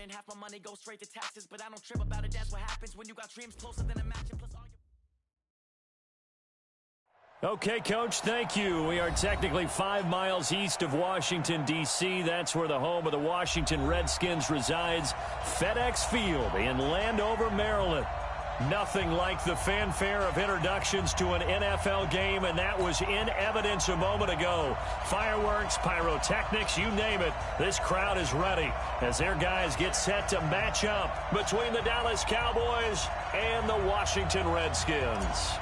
and half my money goes straight to taxes. But I don't trip about it, that's what happens when you got dreams closer than a match. And plus all your... Okay, Coach, thank you. We are technically 5 miles east of Washington, D.C. That's where the home of the Washington Redskins resides. FedEx Field in Landover, Maryland. Nothing like the fanfare of introductions to an NFL game, and that was in evidence a moment ago. Fireworks, pyrotechnics, you name it. This crowd is ready as their guys get set to match up between the Dallas Cowboys and the Washington Redskins.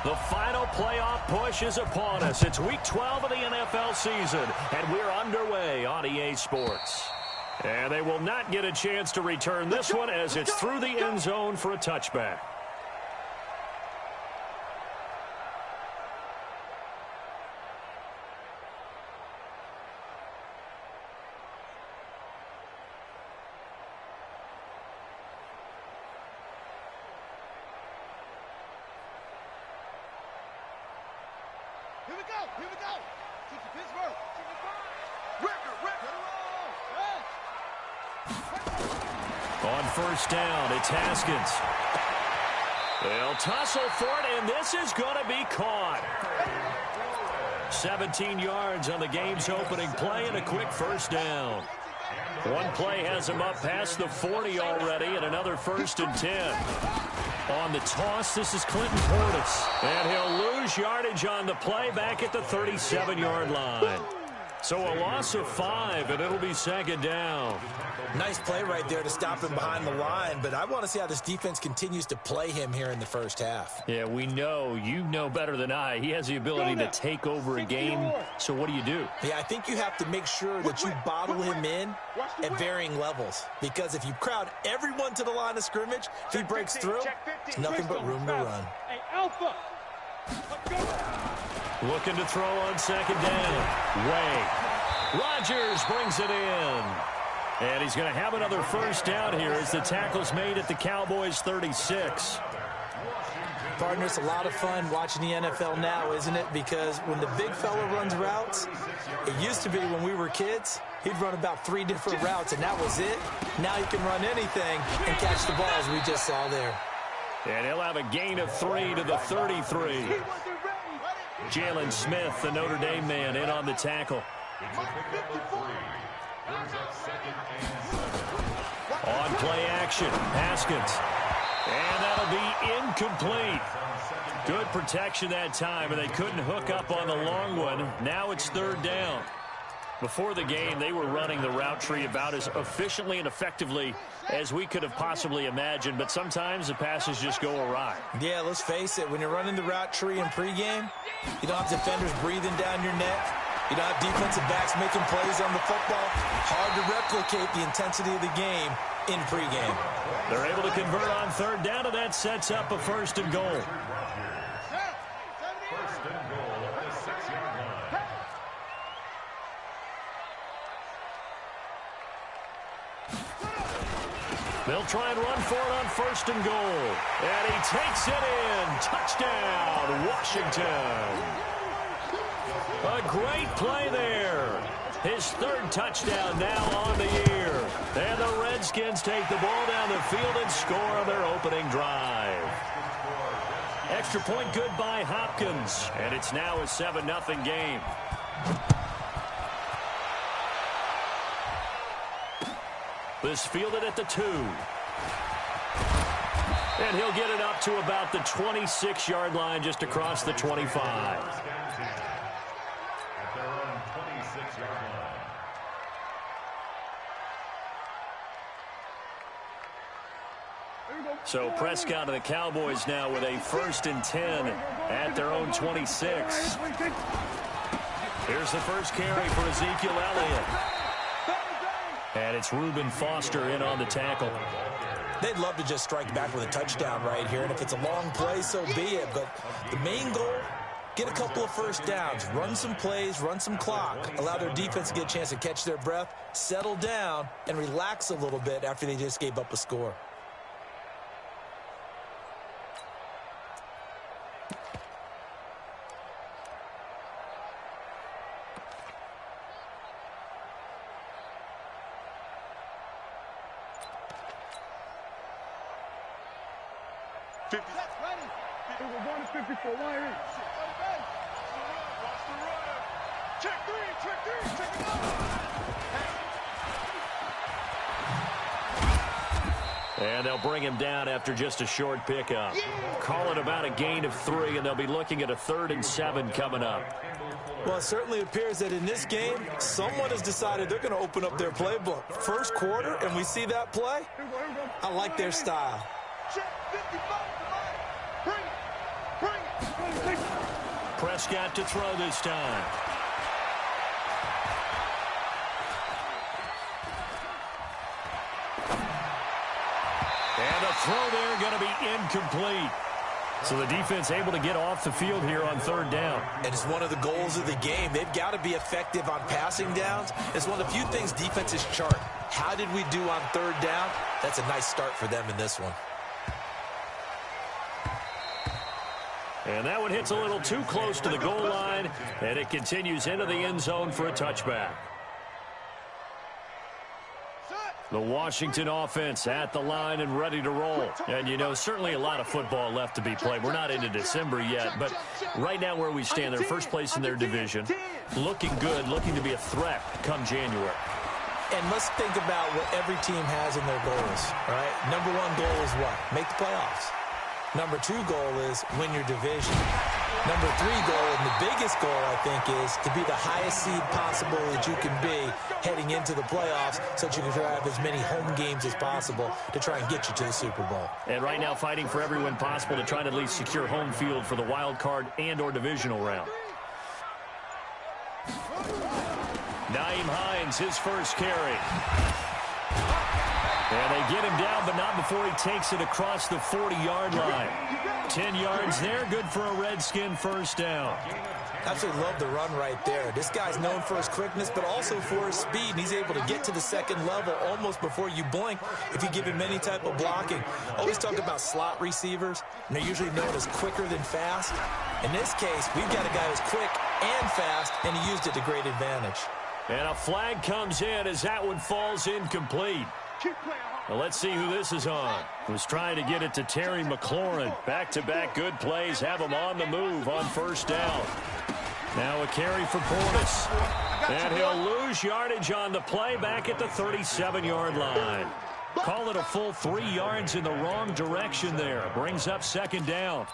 The final playoff push is upon us. It's week 12 of the NFL season, and we're underway on EA Sports. And they will not get a chance to return this one as it's through the end zone for a touchback. Here we go, here we go. Keep the Pittsburgh. Ricker. On first down, it's Haskins. They'll tussle for it, and this is going to be caught. 17 yards on the game's opening play and a quick first down. One play has him up past the 40 already, and another 1st and 10. On the toss, this is Clinton Portis. And he'll lose yardage on the play back at the 37-yard line. So a loss of 5, and it'll be 2nd down. Nice play right there to stop him behind the line, but I want to see how this defense continues to play him here in the first half. Yeah, we know. You know better than I. He has the ability to take over a game. So what do you do? Yeah, I think you have to make sure that you bottle him in at varying levels, because if you crowd everyone to the line of scrimmage, if he breaks through, there's nothing but room to run. Hey, Alpha. Looking to throw on 2nd down. Way. Rodgers brings it in. And he's going to have another first down here as the tackle's made at the Cowboys' 36. Partner, it's a lot of fun watching the NFL now, isn't it? Because when the big fella runs routes, it used to be when we were kids, he'd run about 3 different routes, and that was it. Now he can run anything and catch the ball, as we just saw there. And he'll have a gain of 3 to the 33. Jalen Smith, the Notre Dame man, in on the tackle. On play action, Haskins. And that'll be incomplete. Good protection that time, and they couldn't hook up on the long one. Now it's 3rd down. Before the game, they were running the route tree about as efficiently and effectively as we could have possibly imagined, but sometimes the passes just go awry. Yeah, let's face it. When you're running the route tree in pregame, you don't have defenders breathing down your neck. You don't have defensive backs making plays on the football. Hard to replicate the intensity of the game in pregame. They're able to convert on 3rd down, and that sets up a 1st and goal. They'll try and run for it on 1st and goal. And he takes it in. Touchdown, Washington. A great play there. His 3rd touchdown now on the year. And the Redskins take the ball down the field and score on their opening drive. Extra point good by Hopkins. And it's now a 7-0 game. This fielded at the 2. And he'll get it up to about the 26-yard line, just across the 25. So Prescott and the Cowboys now with a 1st and 10 at their own 26. Here's the first carry for Ezekiel Elliott. And it's Reuben Foster in on the tackle. They'd love to just strike back with a touchdown right here, and if it's a long play, so be it. But the main goal, get a couple of first downs, run some plays, run some clock, allow their defense to get a chance to catch their breath, settle down, and relax a little bit after they just gave up a score. 50. That's ready. Hey, we're going to 54. Why are you? Watch the run. Check three. Check it out. And they'll bring him down after just a short pickup. Call it about a gain of 3, and they'll be looking at a 3rd and 7 coming up. Well, it certainly appears that in this game, someone has decided they're going to open up their playbook. First quarter, and we see that play. I like their style. Prescott to throw this time. And the throw there going to be incomplete. So the defense able to get off the field here on 3rd down. And it's one of the goals of the game. They've got to be effective on passing downs. It's one of the few things defenses chart. How did we do on 3rd down? That's a nice start for them in this one. And that one hits a little too close to the goal line, and it continues into the end zone for a touchback. The Washington offense at the line and ready to roll. And, you know, certainly a lot of football left to be played. We're not into December yet, but right now where we stand, they're first place in their division. Looking good, looking to be a threat come January. And let's think about what every team has in their goals, all right? Number 1 goal is what? Make the playoffs. Number 2 goal is win your division. Number 3 goal, and the biggest goal, I think, is to be the highest seed possible that you can be heading into the playoffs so that you can have as many home games as possible to try and get you to the Super Bowl. And right now fighting for every win possible to try to at least secure home field for the wild card and or divisional round. Nyheim Hines, his first carry. And they get him down, but not before he takes it across the 40-yard line. 10 yards there, good for a Redskin first down. Absolutely love the run right there. This guy's known for his quickness, but also for his speed. And he's able to get to the second level almost before you blink if you give him any type of blocking. Always talk about slot receivers, and they're usually known as quicker than fast. In this case, we've got a guy who's quick and fast, and he used it to great advantage. And a flag comes in as that one falls incomplete. Well, let's see who this is on. Was trying to get it to Terry McLaurin. Back-to-back good plays have him on the move on first down. Now a carry for Portis. And he'll lose yardage on the play back at the 37-yard line. Call it a full 3 yards in the wrong direction there. Brings up 2nd down.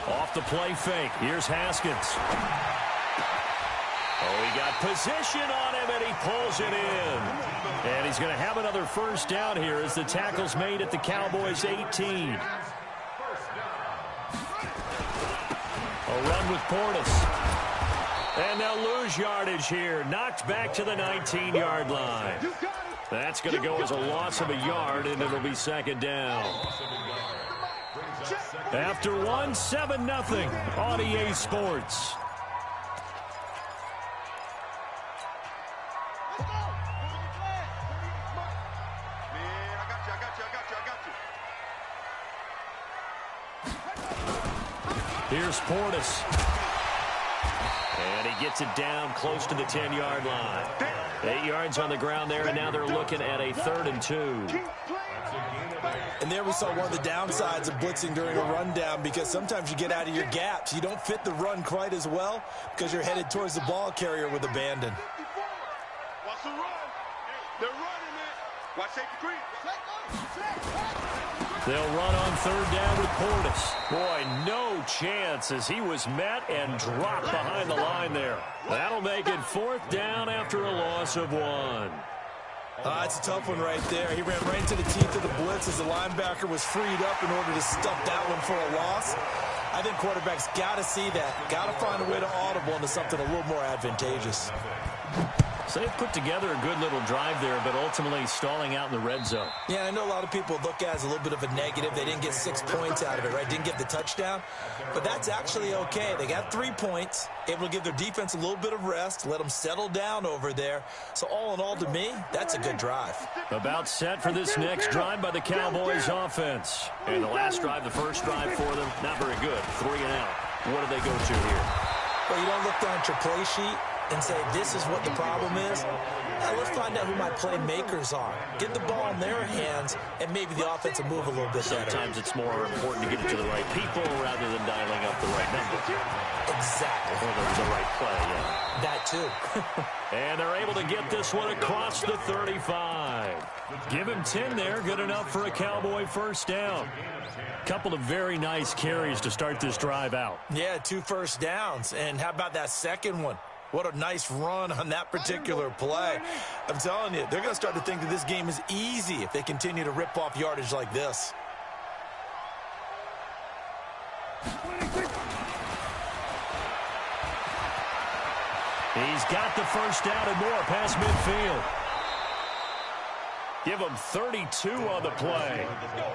Off the play fake. Here's Haskins. Oh, he got position on him, and he pulls it in. And he's going to have another first down here as the tackle's made at the Cowboys' 18. A run with Portis. And they'll lose yardage here. Knocked back to the 19-yard line. That's going to go as a loss of a yard, and it'll be 2nd down. After 1, 7-0 on EA Sports. Here's Portis. And he gets it down close to the 10-yard line. 8 yards on the ground there, and now they're looking at a 3rd and 2. And there we saw one of the downsides of blitzing during a rundown, because sometimes you get out of your gaps. You don't fit the run quite as well because you're headed towards the ball carrier with abandon. Watch the run. They're running it. Watch safety creep. They'll run on 3rd down with Portis. Boy, no chance as he was met and dropped behind the line there. That'll make it 4th down after a loss of 1. It's a tough one right there. He ran right into the teeth of the blitz as the linebacker was freed up in order to stuff that one for a loss. I think quarterbacks got to see that. Got to find a way to audible into something a little more advantageous. So they've put together a good little drive there, but ultimately stalling out in the red zone. Yeah, I know a lot of people look at it as a little bit of a negative. They didn't get 6 points out of it, right? Didn't get the touchdown. But that's actually okay. They got 3 points, able to give their defense a little bit of rest, let them settle down over there. So all in all, to me, that's a good drive. About set for this next drive by the Cowboys offense. And the last drive, the first drive for them, not very good. 3 and out. What do they go to here? Well, you don't look down at your play sheet and say, this is what the problem is? Let's find out who my playmakers are. Get the ball in their hands, and maybe the offense will move a little bit better. Sometimes it's more important to get it to the right people rather than dialing up the right number. Exactly. Or the right play, yeah. That too. And they're able to get this one across the 35. Give him 10 there. Good enough for a Cowboy first down. Couple of very nice carries to start this drive out. Yeah, 2 first downs. And how about that second one? What a nice run on that particular play. I'm telling you, they're going to start to think that this game is easy if they continue to rip off yardage like this. He's got the first down and more past midfield. Give him 32 on the play.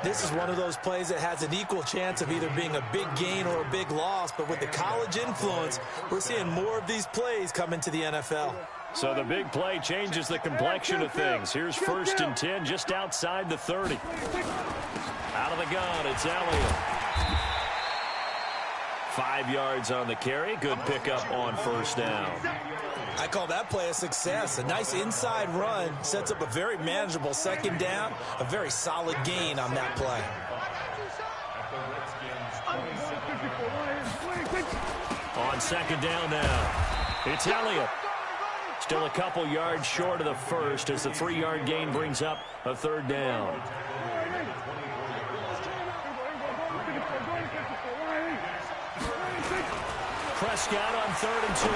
This is one of those plays that has an equal chance of either being a big gain or a big loss, but with the college influence, we're seeing more of these plays come into the NFL. So the big play changes the complexion of things. Here's 1st and 10 just outside the 30. Out of the gun, it's Elliott. 5 yards on the carry. Good pickup on first down. I call that play a success. A nice inside run sets up a very manageable second down. A very solid gain on that play. On second down now, it's Elliott. Still a couple yards short of the first as the 3-yard gain brings up a 3rd down. Prescott on 3rd and 2.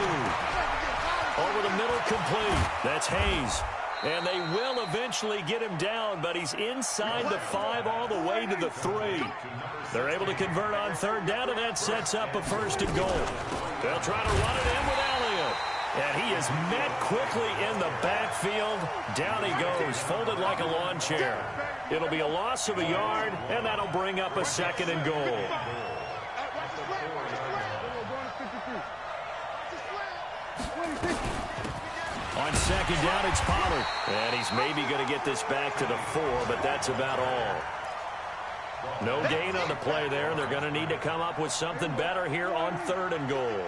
Over the middle, complete. That's Hayes. And they will eventually get him down, but he's inside the 5 all the way to the 3. They're able to convert on 3rd down, and that sets up a 1st and goal. They'll try to run it in with Elliott. And he is met quickly in the backfield. Down he goes, folded like a lawn chair. It'll be a loss of a yard, and that'll bring up a 2nd and goal. On second down, it's Pollard. And he's maybe going to get this back to the 4, but that's about all. No gain on the play there. They're going to need to come up with something better here on 3rd and goal.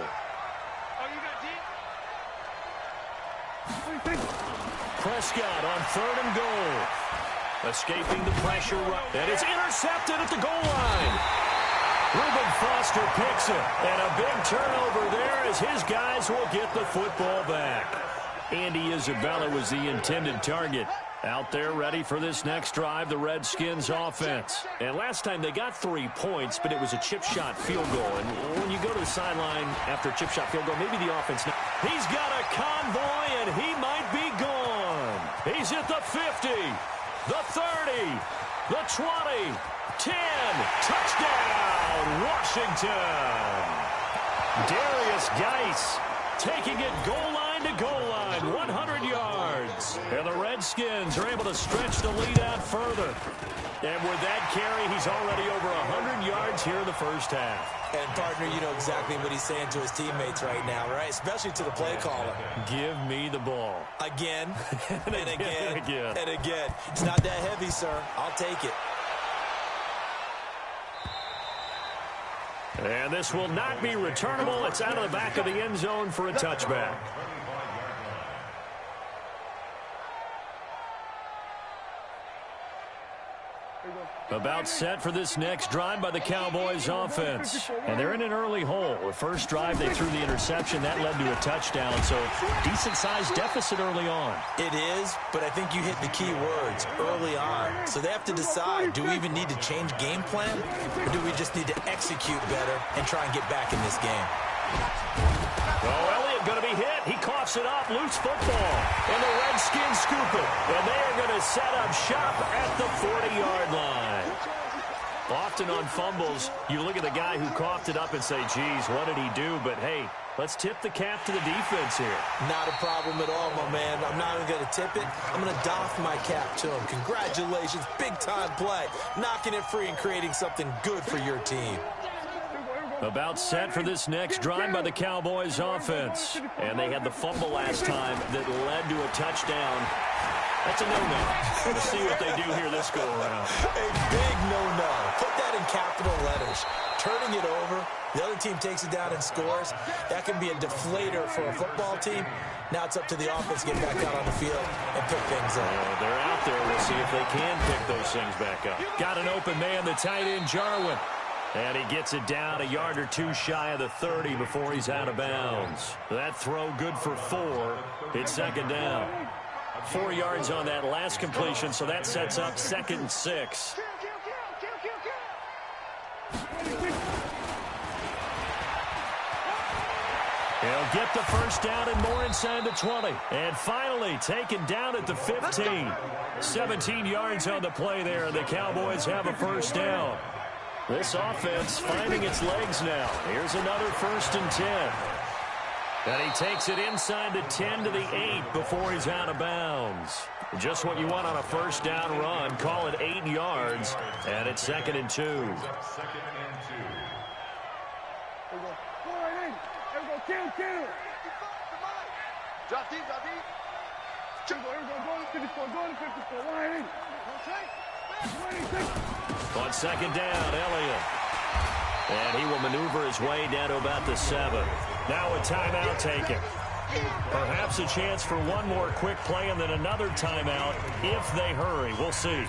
Prescott on 3rd and goal. Escaping the pressure. And it's intercepted at the goal line. Reuben Foster picks it. And a big turnover there as his guys will get the football back. Andy Isabella was the intended target. Out there ready for this next drive, the Redskins offense. And last time they got 3 points, but it was a chip shot field goal. And when you go to the sideline after a chip shot field goal, maybe the offense... He's got a convoy, and he might be gone. He's at the 50, the 30, the 20, 10. Touchdown, Washington. Darius Geis taking it goal line to goal line, 100 yards. And the Redskins are able to stretch the lead out further. And with that carry, he's already over 100 yards here in the first half. And, partner, you know exactly what he's saying to his teammates right now, right? Especially to the play caller. Give me the ball. Again, and again, and again. and again. It's not that heavy, sir. I'll take it. And this will not be returnable. It's out of the back of the end zone for a touchback. About set for this next drive by the Cowboys offense. And they're in an early hole. The first drive, they threw the interception. That led to a touchdown. So decent-sized deficit early on. It is, but I think you hit the key words, early on. So they have to decide, do we even need to change game plan? Or do we just need to execute better and try and get back in this game? Oh, Elliott going to be hit. He coughs it up. Loose football. And the Redskins scoop it. And they are going to set up shop at the 40-yard line. Often on fumbles, you look at the guy who coughed it up and say, geez, what did he do? But, hey, let's tip the cap to the defense here. Not a problem at all, my man. I'm not even going to tip it. I'm going to doff my cap to him. Congratulations. Big-time play. Knocking it free and creating something good for your team. About set for this next drive by the Cowboys offense. And they had the fumble last time that led to a touchdown. That's a no-no. Let's see what they do here this go-around. A big no-no. Put that in capital letters. turning it over. The other team takes it down and scores. That can be a deflator for a football team. Now it's up to the offense to get back out on the field and pick things up. They're out there. We'll see if they can pick those things back up. Got an open man, the tight end, Jarwin. And he gets it down a yard or two shy of the 30 before he's out of bounds. That throw good for 4. It's second down. 4 yards on that last completion, so that sets up 2nd and 6. He'll get the first down and more inside the 20. And finally taken down at the 15. 17 yards on the play there, and the Cowboys have a first down. This offense finding its legs now. Here's another 1st and 10. And he takes it inside the 10 to the 8 before he's out of bounds. Just what you want on a first down run. Call it 8 yards, and it's 2nd and 2. On 2nd down, Elliott. And he will maneuver his way down to about the 7. Now a timeout taken. Perhaps a chance for one more quick play and then another timeout if they hurry. We'll see.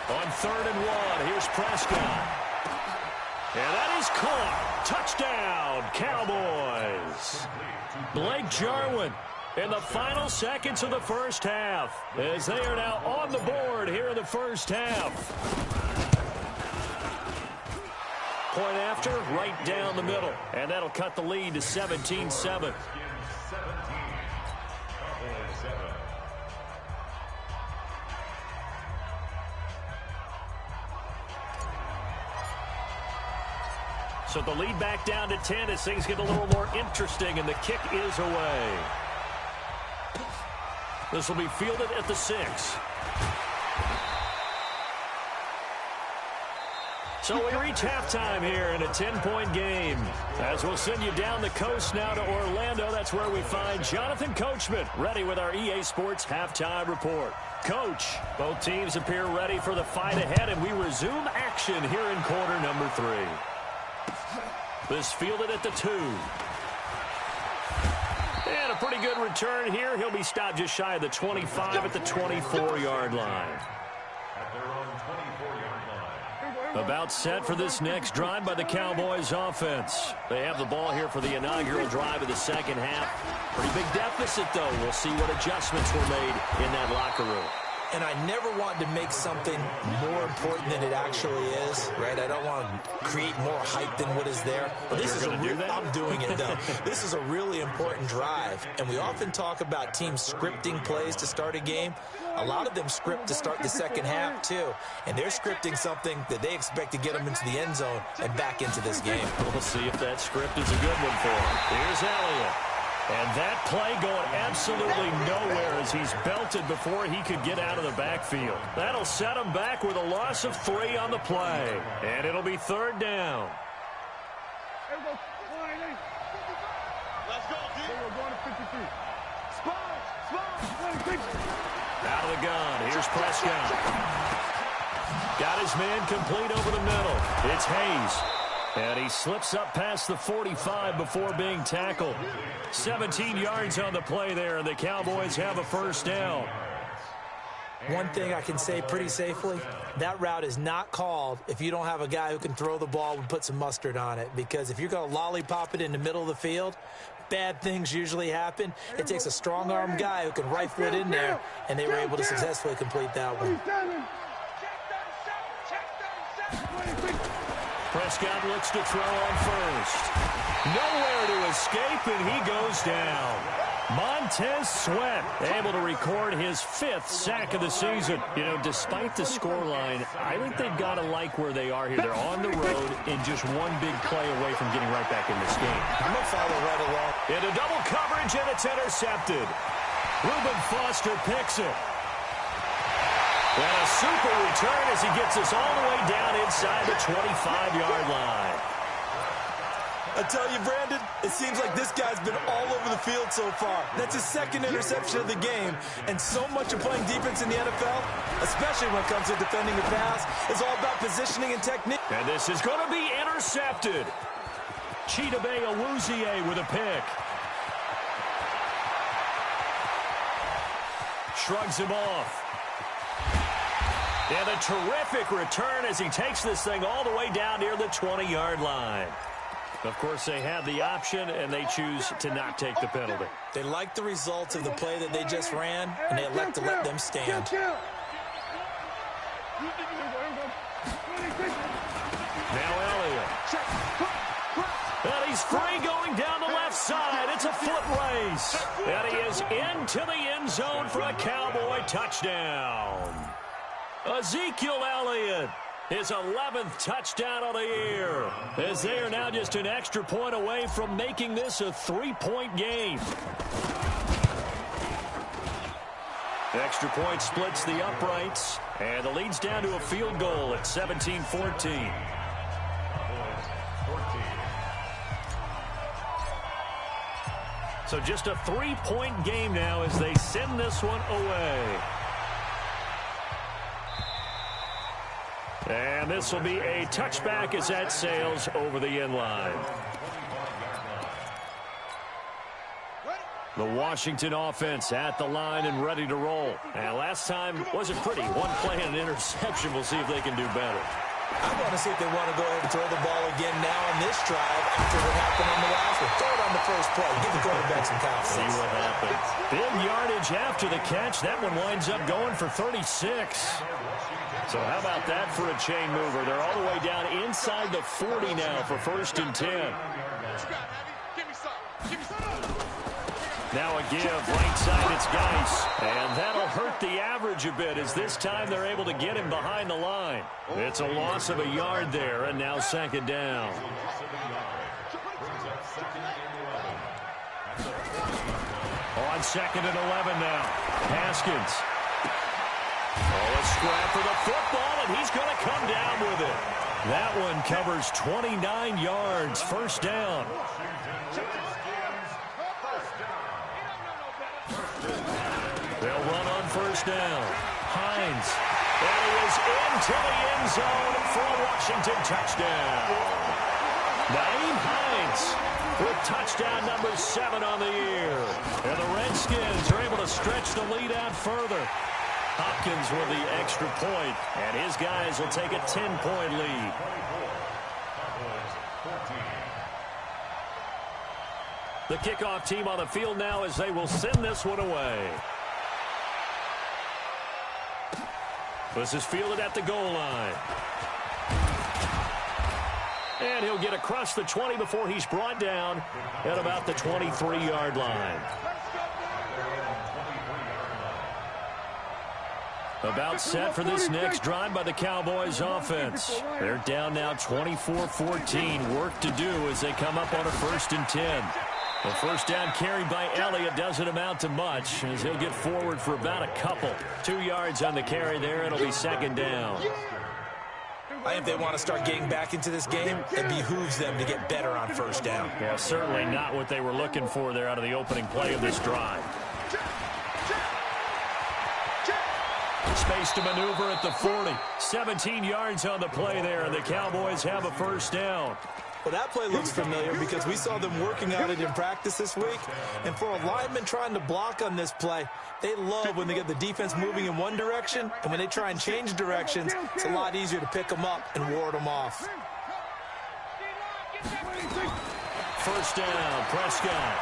On 3rd and 1, here's Prescott. And that is caught. Touchdown, Cowboys. Blake Jarwin in the final seconds of the first half as they are now on the board here in the first half. Point after, right down the middle. And that'll cut the lead to 17-7. So the lead back down to 10 as things get a little more interesting, and the kick is away. This will be fielded at the 6. So we reach halftime here in a 10-point game. As we'll send you down the coast now to Orlando, that's where we find Jonathan Coachman, ready with our EA Sports halftime report. Coach, both teams appear ready for the fight ahead, and we resume action here in quarter number 3. This fielded at the 2. And a pretty good return here. He'll be stopped just shy of the 25 at the 24-yard line. About set for this next drive by the Cowboys offense. They have the ball here for the inaugural drive of the second half. Pretty big deficit, though. We'll see what adjustments were made in that locker room. And I never want to make something more important than it actually is, right? I don't want to create more hype than what is there. But this is I'm doing it, though. This is a really important drive. And we often talk about teams scripting plays to start a game. A lot of them script to start the second half, too. And they're scripting something that they expect to get them into the end zone and back into this game. We'll see if that script is a good one for them. Here's Elliott. And that play going absolutely nowhere as he's belted before he could get out of the backfield. That'll set him back with a loss of 3 on the play. And it'll be 3rd down. Let's go, D. We're going to 53. Out of the gun. Here's Prescott. Got his man complete over the middle. It's Hayes. And he slips up past the 45 before being tackled. 17 yards on the play there, and the Cowboys have a first down. One thing I can say pretty safely, that route is not called if you don't have a guy who can throw the ball and put some mustard on it. Because if you're going to lollipop it in the middle of the field, bad things usually happen. It takes a strong-arm guy who can rifle it in there, and they were able to successfully complete that one. Prescott looks to throw on first. Nowhere to escape, and he goes down. Montez Sweat able to record his 5th sack of the season. You know, despite the scoreline, I think they've got to like where they are here. They're on the road and just one big play away from getting right back in this game. I'm going to follow right along. Into double coverage, and it's intercepted. Reuben Foster picks it. And a super return as he gets us all the way down inside the 25-yard line. I tell you, Brandon, it seems like this guy's been all over the field so far. That's his second interception of the game. And so much of playing defense in the NFL, especially when it comes to defending the pass, is all about positioning and technique. And this is going to be intercepted. Chidobe Awuzie with a pick. Shrugs him off. And a terrific return as he takes this thing all the way down near the 20-yard line. Of course, they have the option, and they choose to not take the penalty. They like the results of the play that they just ran, and they elect to let them stand. Now Elliott. And he's free going down the left side. It's a foot race. And he is into the end zone for a Cowboy touchdown. Ezekiel Elliott, his 11th touchdown of the year, as they are now just an extra point away from making this a 3-point game. The extra point splits the uprights, and the lead's down to a field goal at 17-14. So just a 3-point game now as they send this one away. And this will be a touchback as that sails over the end line. The Washington offense at the line and ready to roll. And last time wasn't pretty. One play and an interception. We'll see if they can do better. I want to see if they want to go ahead and throw the ball again now on this drive after what happened on the last one. Throw it on the first play. Give the quarterback some confidence. See what happens. Big yardage after the catch. That one winds up going for 36. So how about that for a chain mover? They're all the way down inside the 40 now for 1st and 10. Now a give, right side, it's Geis. And that'll hurt the average a bit as this time they're able to get him behind the line. It's a loss of a yard there, and now 2nd down. On 2nd and 11 now. Haskins. Oh, a scrap for the football, and he's going to come down with it. That one covers 29 yards, 1st down. They'll run on 1st down. Hines. And he is into the end zone for a Washington touchdown. Nyheim Hines with touchdown number 7 on the year. And the Redskins are able to stretch the lead out further. Hopkins with the extra point, and his guys will take a 10-point lead. The kickoff team on the field now as they will send this one away. This is fielded at the goal line. And he'll get across the 20 before he's brought down at about the 23-yard line. About set for this next drive by the Cowboys offense. They're down now 24-14. Work to do as they come up on a 1st and 10. The 1st down carry by Elliott doesn't amount to much as he'll get forward for about a couple. 2 yards on the carry there. It'll be 2nd down. I think they want to start getting back into this game. It behooves them to get better on 1st down. Yeah, certainly not what they were looking for there out of the opening play of this drive. Space to maneuver at the 40. 17 yards on the play there, and the Cowboys have a 1st down. Well, that play looks familiar because we saw them working on it in practice this week. And for a lineman trying to block on this play, they love when they get the defense moving in one direction. And when they try and change directions, it's a lot easier to pick them up and ward them off. 1st down, Prescott.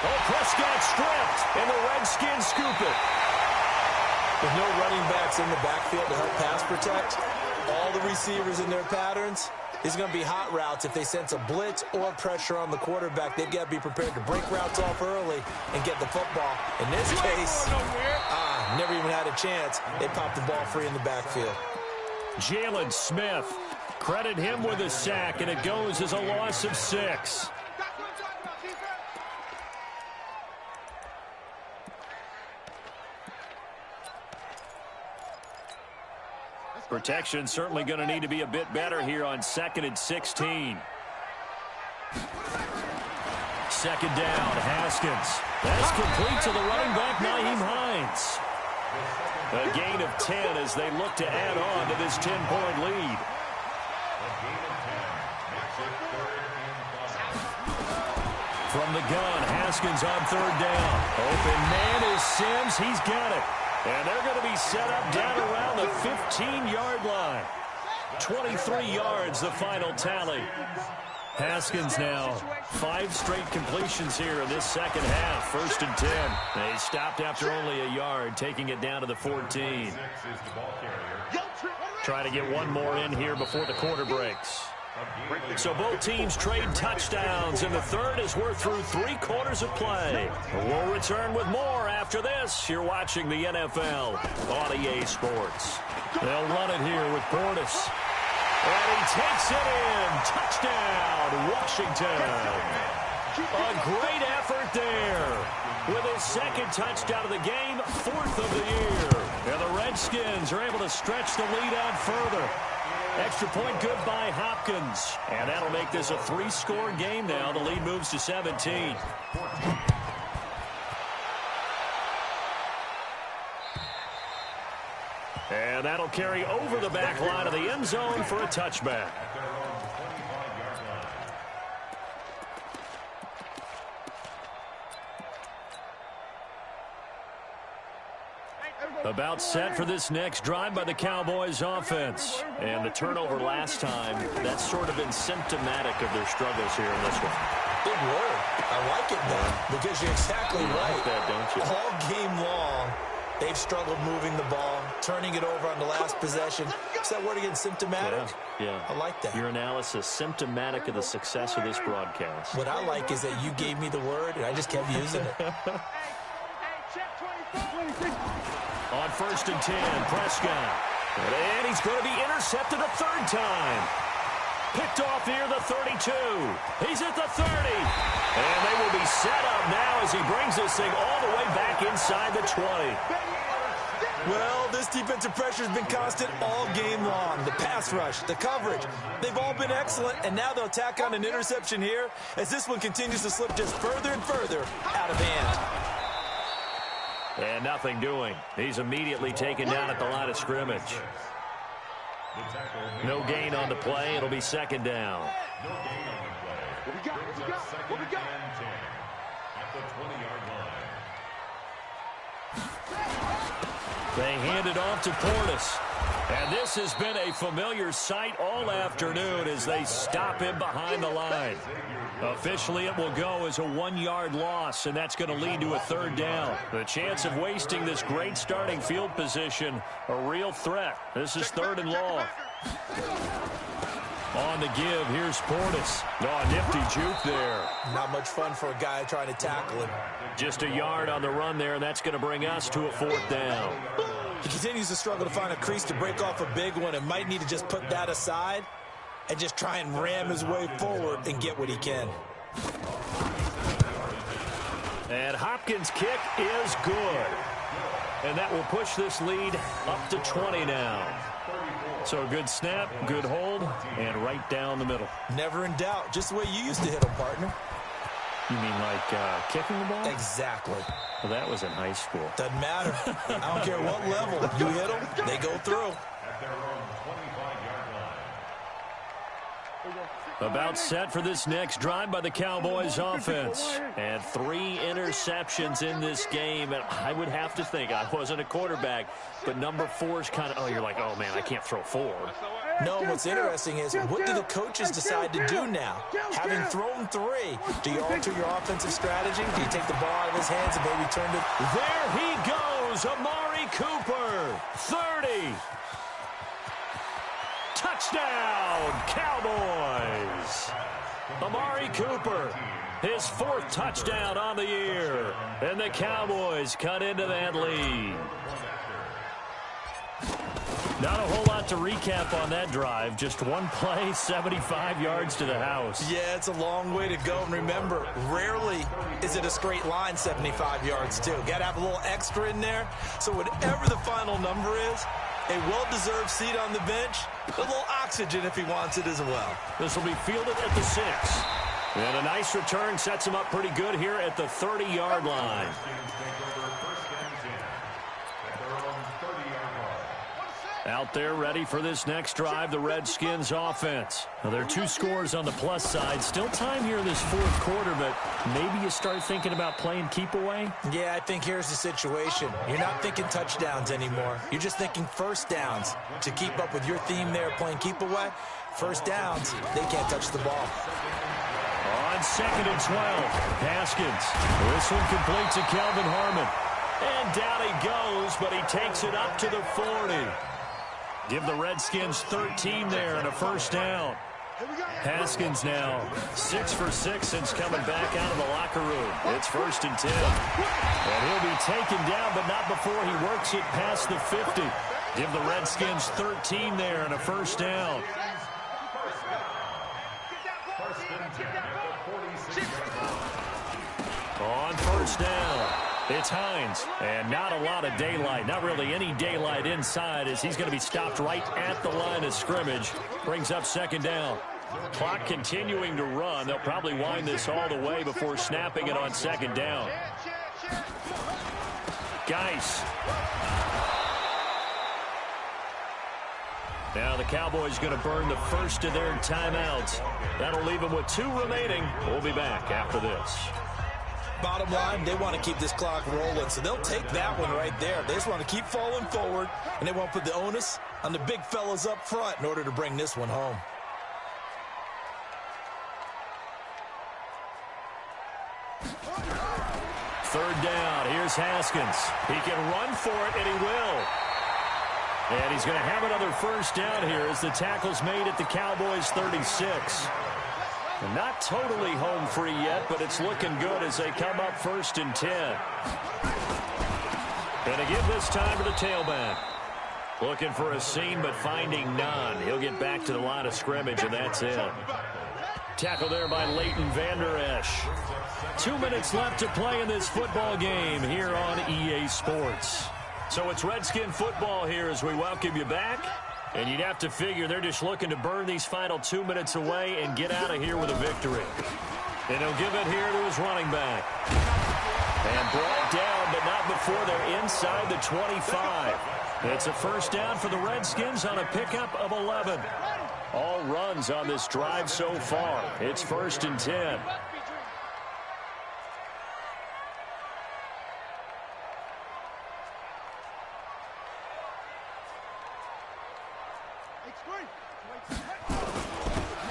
Oh, Prescott stripped, and the Redskins scoop it. With no running backs in the backfield to help pass protect, all the receivers in their patterns, it's going to be hot routes. If they sense a blitz or pressure on the quarterback, they've got to be prepared to break routes off early and get the football. In this case, never even had a chance. They popped the ball free in the backfield. Jalen Smith, credit him with a sack, and it goes as a loss of 6. Protection certainly going to need to be a bit better here on 2nd and 16. Second down, Haskins. That's complete to the running back, Nyheim Hines. A gain of 10 as they look to add on to this 10-point lead. From the gun, Haskins on 3rd down. Open man is Sims. He's got it. And they're going to be set up down around the 15-yard line. 23 yards, the final tally. Haskins now 5 straight completions here in this second half. 1st and 10. They stopped after only a yard, taking it down to the 14. Try to get one more in here before the quarter breaks. So both teams trade touchdowns in the third as we're through 3 quarters of play. We'll return with more after this. You're watching the NFL on EA Sports. They'll run it here with Portis. And he takes it in. Touchdown, Washington. A great effort there. With his 2nd touchdown of the game, 4th of the year. And the Redskins are able to stretch the lead out further. Extra point good by Hopkins. And that'll make this a 3-score game now. The lead moves to 17. And that'll carry over the back line of the end zone for a touchback. About set for this next drive by the Cowboys offense. And the turnover last time, that's sort of been symptomatic of their struggles here in this one. Big word. I like it, though, because you're exactly right. Like that, don't you? All game long, they've struggled moving the ball, turning it over on the last possession. Is that word again, symptomatic? Yeah. I like that. Your analysis, symptomatic of the success of this broadcast. What I like is that you gave me the word, and I just kept using it. On 1st and 10, Prescott. And he's going to be intercepted a 3rd time. Picked off near the 32. He's at the 30. And they will be set up now as he brings this thing all the way back inside the 20. Well, this defensive pressure has been constant all game long. The pass rush, the coverage, they've all been excellent, and now they'll tack on an interception here as this one continues to slip just further and further out of hand. And nothing doing. He's immediately taken down at the line of scrimmage. No gain on the play. It'll be 2nd down. What we got? At the 20-yard line. They hand it off to Portis. And this has been a familiar sight all afternoon as they stop him behind the line. Officially, it will go as a 1-yard loss, and that's going to lead to a 3rd down. The chance of wasting this great starting field position, a real threat. This is 3rd and long. On the give, here's Portis. Oh, nifty juke there. Not much fun for a guy trying to tackle him. Just a yard on the run there, and that's going to bring us to a 4th down. He continues to struggle to find a crease to break off a big one and might need to just put that aside and just try and ram his way forward and get what he can. And Hopkins' kick is good. And that will push this lead up to 20 now. So a good snap, good hold, and right down the middle. Never in doubt. Just the way you used to hit him, partner. You mean like kicking the ball? Exactly. Well, that was in high school. Doesn't matter. I don't care what level. You hit them, they go through. About set for this next drive by the Cowboys offense. And 3 interceptions in this game. And I would have to think, I wasn't a quarterback, but number 4 is kind of, oh, you're like, oh, man, I can't throw 4. No, what's interesting is, what do the coaches decide to do now? Having thrown 3, do you alter your offensive strategy? Do you take the ball out of his hands and maybe turn it? There he goes, Amari Cooper, 30. Touchdown, Cowboys. Amari Cooper, his 4th touchdown on the year. And the Cowboys cut into that lead. Not a whole lot to recap on that drive. Just one play, 75 yards to the house. Yeah, it's a long way to go. And remember, rarely is it a straight line 75 yards, too. Got to have a little extra in there. So whatever the final number is, A well-deserved seat on the bench. A little oxygen if he wants it as well. This will be fielded at the 6. And a nice return sets him up pretty good here at the 30-yard line. Out there ready for this next drive, the Redskins offense. Now, there are 2 scores on the plus side. Still time here in this 4th quarter, but maybe you start thinking about playing keep away? Yeah, I think here's the situation. You're not thinking touchdowns anymore. You're just thinking first downs. To keep up with your theme there, playing keep away, first downs, they can't touch the ball. On 2nd and 12, Haskins. This one complete to Kelvin Harmon. And down he goes, but he takes it up to the 40. Give the Redskins 13 there and a first down. Haskins now 6 for 6 since coming back out of the locker room. It's 1st and 10. And he'll be taken down, but not before he works it past the 50. Give the Redskins 13 there and a first down. On first down, it's Hines, and not a lot of daylight, not really any daylight inside as he's going to be stopped right at the line of scrimmage. Brings up 2nd down. Clock continuing to run. They'll probably wind this all the way before snapping it on 2nd down. Geis. Now the Cowboys going to burn the first of their timeouts. That'll leave them with 2 remaining. We'll be back after this. Bottom line, they want to keep this clock rolling, so they'll take that one right there. They just want to keep falling forward, and they won't put the onus on the big fellas up front in order to bring this one home. Third down. Here's Haskins. He can run for it, and he will. And he's going to have another first down here as the tackle's made at the Cowboys' 36. Not totally home free yet, but it's looking good as they come up 1st and 10. And to give this time to the tailback. Looking for a seam, but finding none. He'll get back to the line of scrimmage, and that's it. Tackle there by Leighton Vander Esch. 2 minutes left to play in this football game here on EA Sports. So it's Redskin football here as we welcome you back. And you'd have to figure they're just looking to burn these final 2 minutes away and get out of here with a victory. And he'll give it here to his running back. And brought down, but not before they're inside the 25. It's a first down for the Redskins on a pickup of 11. All runs on this drive so far. It's 1st and 10.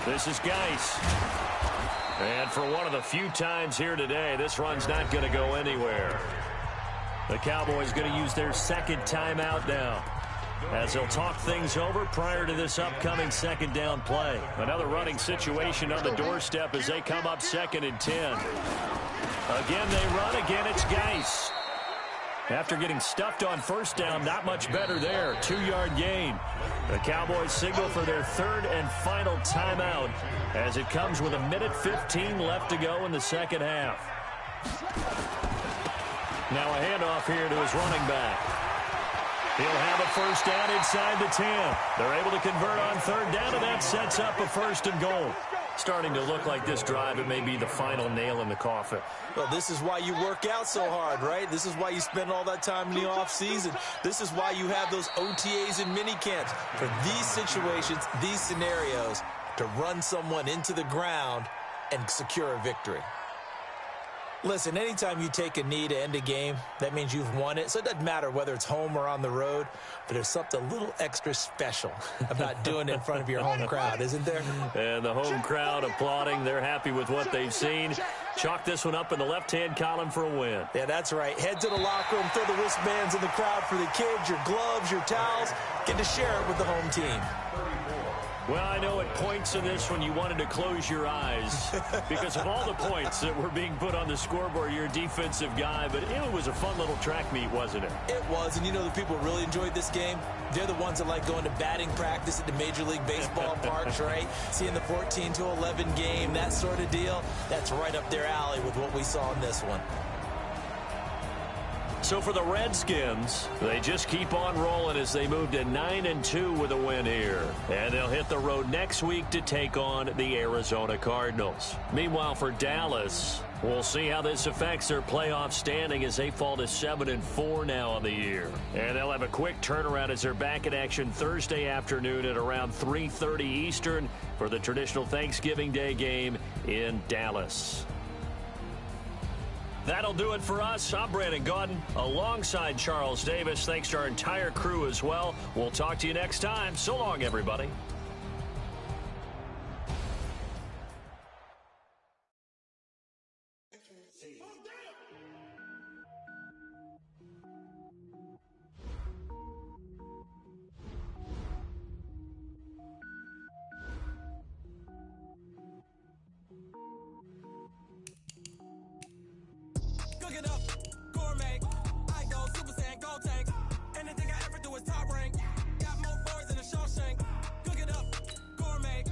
This is Geis. And for one of the few times here today, this run's not going to go anywhere. The Cowboys going to use their 2nd timeout now, as they'll talk things over prior to this upcoming 2nd down play. Another running situation on the doorstep as they come up 2nd and 10. Again, they run. Again, it's Geis. After getting stuffed on first down, not much better there. 2-yard gain. The Cowboys signal for their 3rd and final timeout as it comes with 1:15 left to go in the 2nd half. Now a handoff here to his running back. He'll have a first down inside the 10. They're able to convert on 3rd down, and that sets up a 1st and goal. Starting to look like this drive, it may be the final nail in the coffin. Well, this is why you work out so hard, right? This is why you spend all that time in the offseason. This is why you have those OTAs and mini camps. For these situations, these scenarios, to run someone into the ground and secure a victory. Listen, anytime you take a knee to end a game, that means you've won it. So it doesn't matter whether it's home or on the road, but there's something a little extra special about doing it in front of your home crowd, isn't there? And the home crowd applauding. They're happy with what they've seen. Chalk this one up in the left-hand column for a win. Yeah, that's right. Head to the locker room, throw the wristbands in the crowd for the kids, your gloves, your towels. Get to share it with the home team. Well, I know at points in this when you wanted to close your eyes because of all the points that were being put on the scoreboard. You're a defensive guy, but it was a fun little track meet, wasn't it? It was, and you know the people really enjoyed this game? They're the ones that like going to batting practice at the Major League Baseball parks, right? Seeing the 14-11 game, that sort of deal. That's right up their alley with what we saw in this one. So for the Redskins, they just keep on rolling as they move to 9-2 with a win here. And they'll hit the road next week to take on the Arizona Cardinals. Meanwhile, for Dallas, we'll see how this affects their playoff standing as they fall to 7-4 now on the year. And they'll have a quick turnaround as they're back in action Thursday afternoon at around 3:30 Eastern for the traditional Thanksgiving Day game in Dallas. That'll do it for us. I'm Brandon Gaudin alongside Charles Davis. Thanks to our entire crew as well. We'll talk to you next time. So long, everybody. Cook it up, gourmet. I go Super Saiyan, gold tank. Anything I ever do is top rank. Got more boys in the Shawshank. Cook it up, gourmet.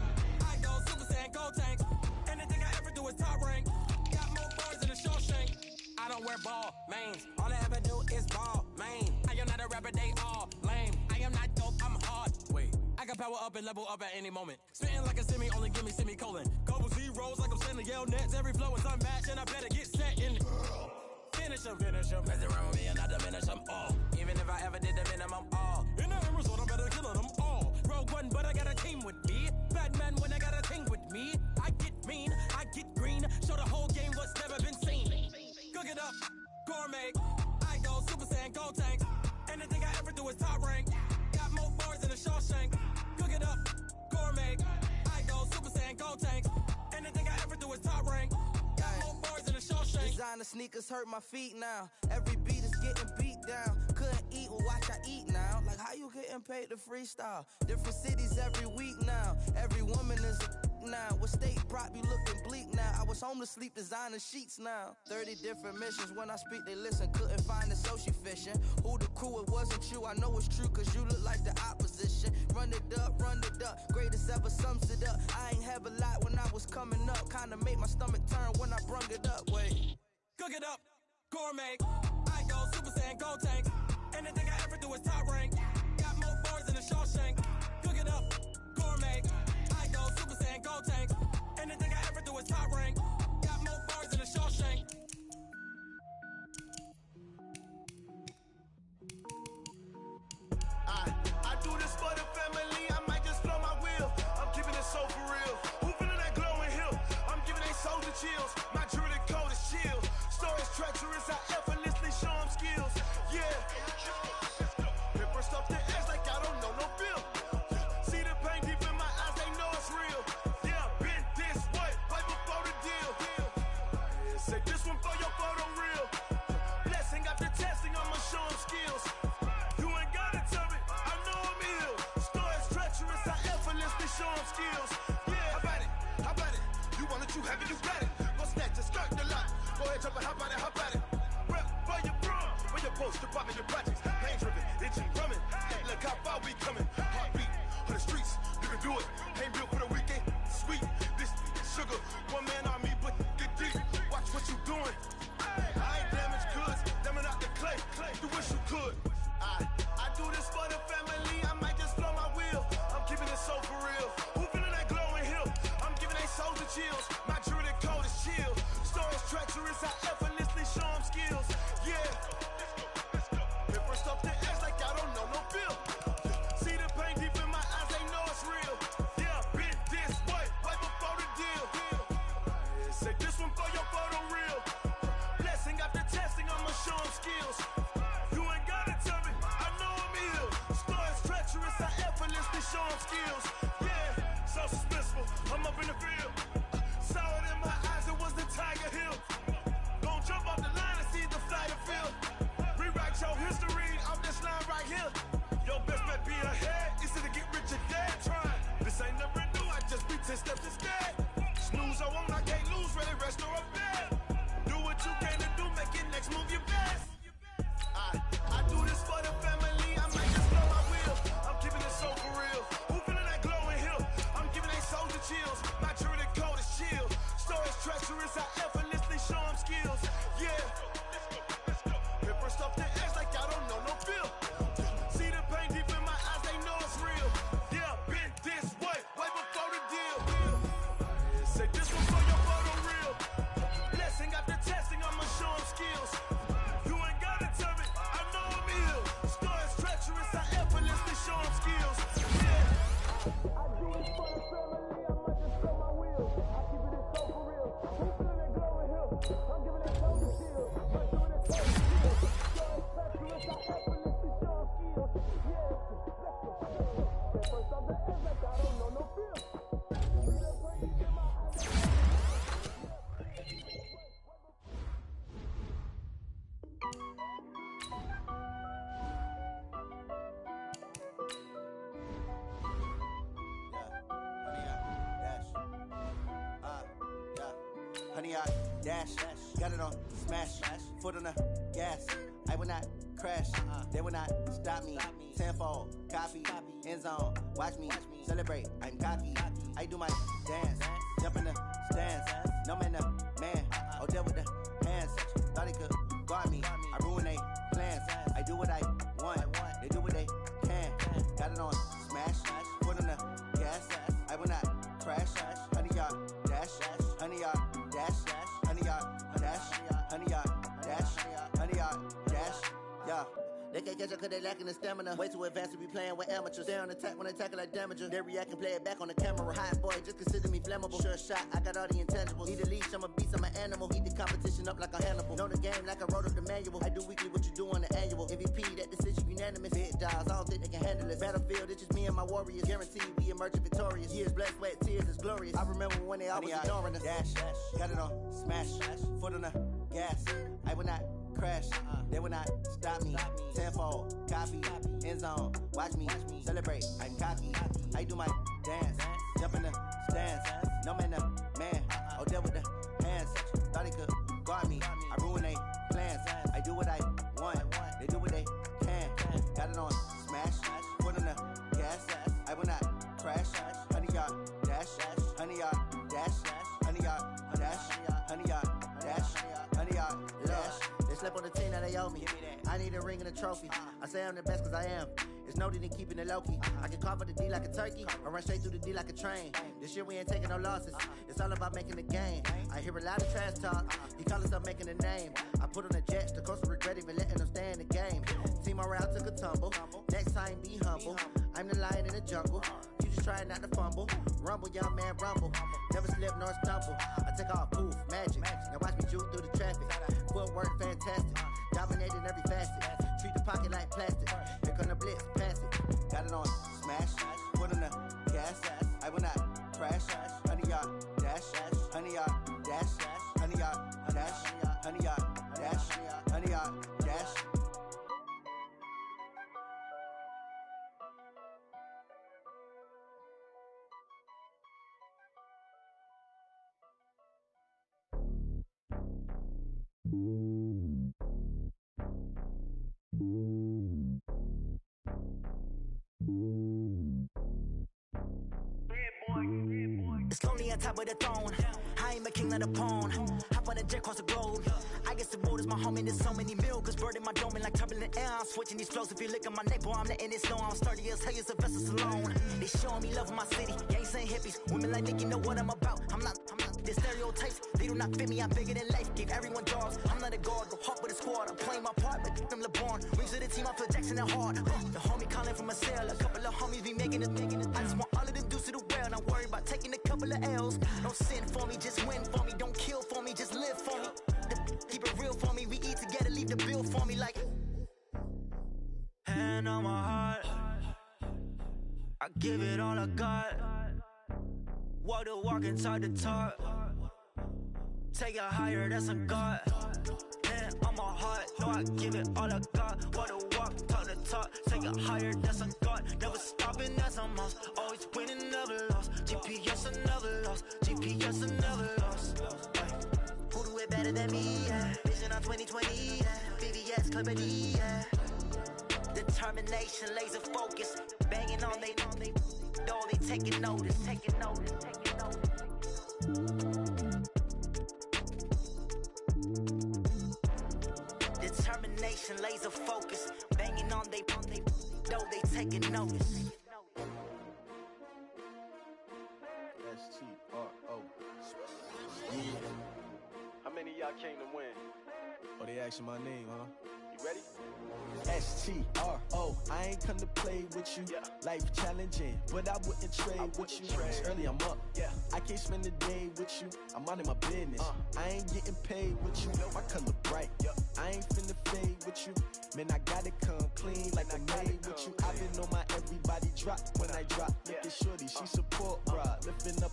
I go Super Saiyan, gold tank. Anything I ever do is top rank. Got more boys in the Shawshank. I don't wear ball mains. All I ever do is ball main. I am not a rapper, they all lame. I am not dope, I'm hard. Wait, I can power up and level up at any moment. Spitting like a semi, only give me semicolon. Couple zeros like I'm sending yell nets. Every flow is unmatched and I better get set in. Finish them. Mess around with me and I diminish them all. Even if I ever did the minimum all. In the Arizona, I'm better killing them all. Rogue One, but I got a team with me. Batman when I got a team with me. I get mean, I get green. Show the whole game what's never been seen. Cook it up, gourmet. I go Super Saiyan, gold tank. Anything I ever do is top rank. Got more bars in the Shawshank. Cook it up, gourmet. I go Super Saiyan, gold tank. Anything I ever do is top rank. Got more bars in the Shawshank. Designer sneakers hurt my feet now. Every beat is getting beat down. Couldn't eat, well watch I eat now. Like how you getting paid to freestyle? Different cities every week now. Every woman is a now. What state prop you looking bleak now? I was home to sleep designer sheets now. 30 different missions. When I speak they listen. Couldn't find it so she fishing. Who the crew, it wasn't you. I know it's true cause you look like the opposition. Run it up. Greatest ever sums it up. I ain't have a lot when I was coming up. Kinda made my stomach turn when I brung it up. Wait. Cook it up, gourmet. I go Super Saiyan, gold tank. Anything I ever do is top rank. Got more bars in the Shawshank. Cook it up, gourmet. I go Super Saiyan, gold tank. Anything I ever do is top rank. Got more bars in the Shawshank. I do this for the family. I might just blow my wheel. I'm keeping it so for real. Who feeling that glowing hill? I'm giving they soldier chills. My jewelry code is chill. Stories treacherous. I effortlessly show them skills. Yeah. Paper stuff the edge like I don't know no feel. See the pain deep in my eyes. They know it's real. Yeah, been this way right before the deal. Say this one for your photo real. Blessing after testing. I'ma show them skills. You ain't gotta tell me. I know I'm ill. Stories treacherous. I effortlessly show them skills. Yeah, how about it? You want it, you have it, you got it. Go snatch it, skirt the lot. Go ahead, jump it, how about it? Rep where you from? Where you post, department, your projects. Pain driven, itching, drumming. Look how far we coming. Heartbeat on the streets, you can do it. Ain't built for the weekend. Sweet, this sugar. One man on me, but get deep. Watch what you doing. I ain't damaged goods, damn out the clay. You wish you could. I do this for the family. I might just blow my wheel. I'm keeping it so for real. Who feeling that glowing hill? I'm giving they soldier chills. My jewelry code is Honey, I dash, got it on smash, foot on the gas. I will not crash, they will not stop me. Tenfold, copy, end zone, watch me celebrate. I'm cocky, I do my dance, jump in the stands. No man, the man, oh there with the hands. Thought he could guard me, I ruin they plans. I do what I want, they do what they can. Got it on smash, foot on the gas. I will not crash, honey, y'all dash, honey, y'all dash, honey, y'all dash, honey, y'all dash, honey, y'all dash, yeah. They can't catch up cause they lacking the stamina. Way too advanced to be playing with amateurs. Stay on attack when they tackle like damager. They react and play it back on the camera. Hot boy, just consider me flammable. Sure shot, I got all the intangibles. Need a leash, I'm a beast, I'm an animal. Eat the competition up like a Hannibal. Know the game like I wrote up the manual. I do weekly what you do on the annual. MVP, that decision unanimous. Big dials, I don't think they can handle it. Battlefield, it's just me and my warriors. Guaranteed we emerge victorious. Years, blood, sweat, tears, is glorious. I remember when they always ignoring us. Dash, got it on smash, foot on the gas. I will not crash, they will not stop me. Tenfold, copy, end zone, watch me celebrate. I'm cocky, I do my dance, jump in the stands. No man, the man, oh there with the hands. Thought he could guard me, I ruin they plans. I do what I want, they do what they can. Got it on smash, foot on the gas. I will not crash, honey, y'all dash, honey, y'all dash, honey, y'all dash, honey, y'all dash, honey, y'all dash. They slept on the team, now they owe me. I need a ring and a trophy. I say I'm the best cause I am. It's no need in keeping it low-key. I can carve up the D like a turkey, or run straight through the D like a train. This year we ain't taking no losses. It's all about making the game. I hear a lot of trash talk. He call himself making a name. I put on the Jets, the coast regret even letting them stay in the game. Team morale took a tumble. Next time be humble. I'm the lion in the jungle. You just trying not to fumble. Rumble, young man, rumble. Never slip nor stumble. I take off, poof, magic. Now watch me juke through the traffic. Footwork fantastic. Dominating every facet. Treat the pocket like plastic. Here come the blitz, pass it. Got it on smash. Put on the gas. I will not crash. Honey, y'all dash. Honey, y'all dash. Honey, y'all dash. Honey, y'all dash. Honey, y'all dash. It's lonely on top of the throne. I am a king of the pawn. Hop on a jet across the road. I guess the road is my home and there's so many milkers. Bird in my dome and like turbulent air. I'm switching these flows. If you look at my neck, boy, I'm letting it slow. I'm sturdy as hell as a vessel alone. They showing me love in my city. Gangs and hippies. Women like Nicky know what I'm about. I'm not the stereotypes. They do not fit me. I'm bigger than life. Give everyone dogs. I'm not a guard. Go hawk with a squad. I'm playing my part, but them LeBron. Rings to the team. I feel Jackson and hard. The homie calling from a cell. A couple of homies be making it. I just want all of them dudes to do well. Not worry about taking a couple of L's. Don't sin for me, just win for me. Don't kill for me, just live for me. Keep it real for me. We eat together, leave the bill for me like. Hand on my heart, I give it all I got. Walk the walk and talk the talk. Take it higher, that's a God. Hand on my heart, no, I give it all I got. Walk the walk, talk the talk. Take it higher, that's a God. Never stopping, that's a must. Always winning, never lost. GPS, I never lost. GPS, I never lost. Who do it better than me? Yeah. Vision on 2020. Yeah. VVS, Clippity. Yeah. Determination, laser focus. Banging on they know they taking notice. Taking notice. Taking notice. Determination, laser focus. Banging on they know they taking notice. S-T-R-O. Yeah. How many of y'all came to win? Oh, they asking my name, huh? You ready? STRO, I ain't come to play with you. Life challenging, but I wouldn't trade with you. It's early, I'm up. I can't spend the day with you. I'm out of my business. I ain't getting paid with you. My color bright. I ain't finna fade with you. Man, I gotta come clean like I made with you. I've been on my everybody drop when I drop. Look at shorty, she support ride. Lifting up,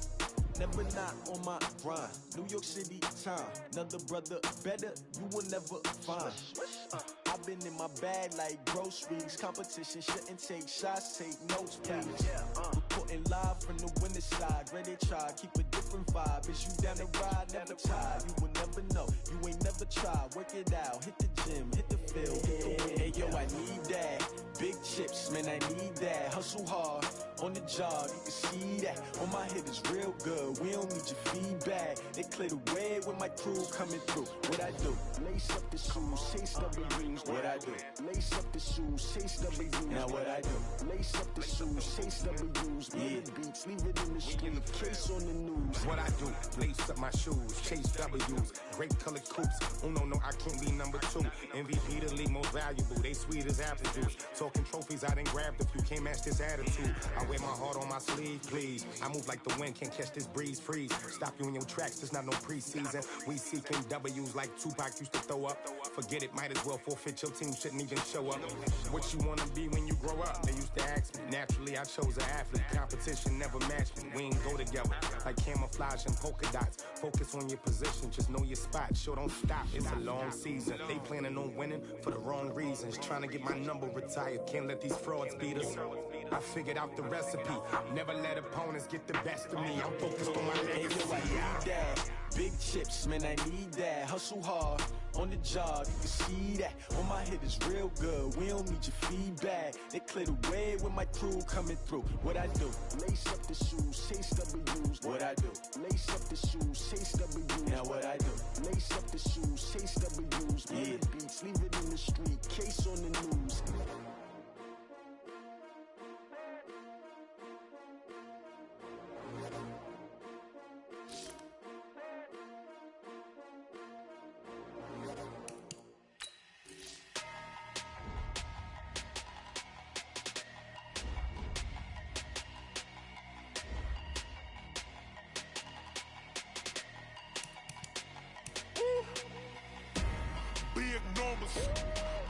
never not on my grind. New York City time, another brother better, you will never find. I've been in my bag like groceries. Competition shouldn't take shots, take notes, please. Reporting live from the winter side. Ready to try, keep a different vibe. Is you down the ride, never tired. You will never know, you ain't never tried. Work it out, hit the gym, hit the field, hit the win. Hey yo, I need that. Big chips, man, I need that. Hustle hard, on the job, you can see that. On my head is real good, we don't need your feedback. They clear the way with my crew coming through. What I do? Lace up the shoes, chase W's. What I do? Lace up the shoes, chase W's. Now what I do? Lace up the shoes, chase W's. Mid beats, leave it in the street, case on the news. What I do? Lace up my shoes, chase W's. Great colored coops. Oh no, I can't be number 2. MVP the league most valuable. They sweet as apple juice. Talking trophies, I done grabbed a few. Can't match this attitude. I wear my heart on my sleeve, please. I move like the wind, can't catch this breeze. Freeze. Stop you in your tracks. There's not no preseason. We seeking W's like Tupac used to throw up. Forget it, might as well forfeit. Your team shouldn't even show up. What you wanna be when you grow up? They used to ask me. Naturally, I chose an athlete. Competition never matched me. We ain't go together like camouflage and polka dots. Focus on your position, just know your spot. Sure, don't stop. It's a long season. They planning on winning for the wrong reasons. Trying to get my number retired. Can't let these frauds beat us. I figured out the recipe. Never let opponents get the best of me. I'm focused on my legacy. I need that. Big chips, man, I need that. Hustle hard, on the job, you can see that. On my head is real good, we don't need your feedback. They clear the way with my crew coming through. What I do? Lace up the shoes, chase W's. What I do? Lace up the shoes, chase W's. Now what I do? Lace up the shoes, chase W's. Mid beats, leave it in the street, case on the news.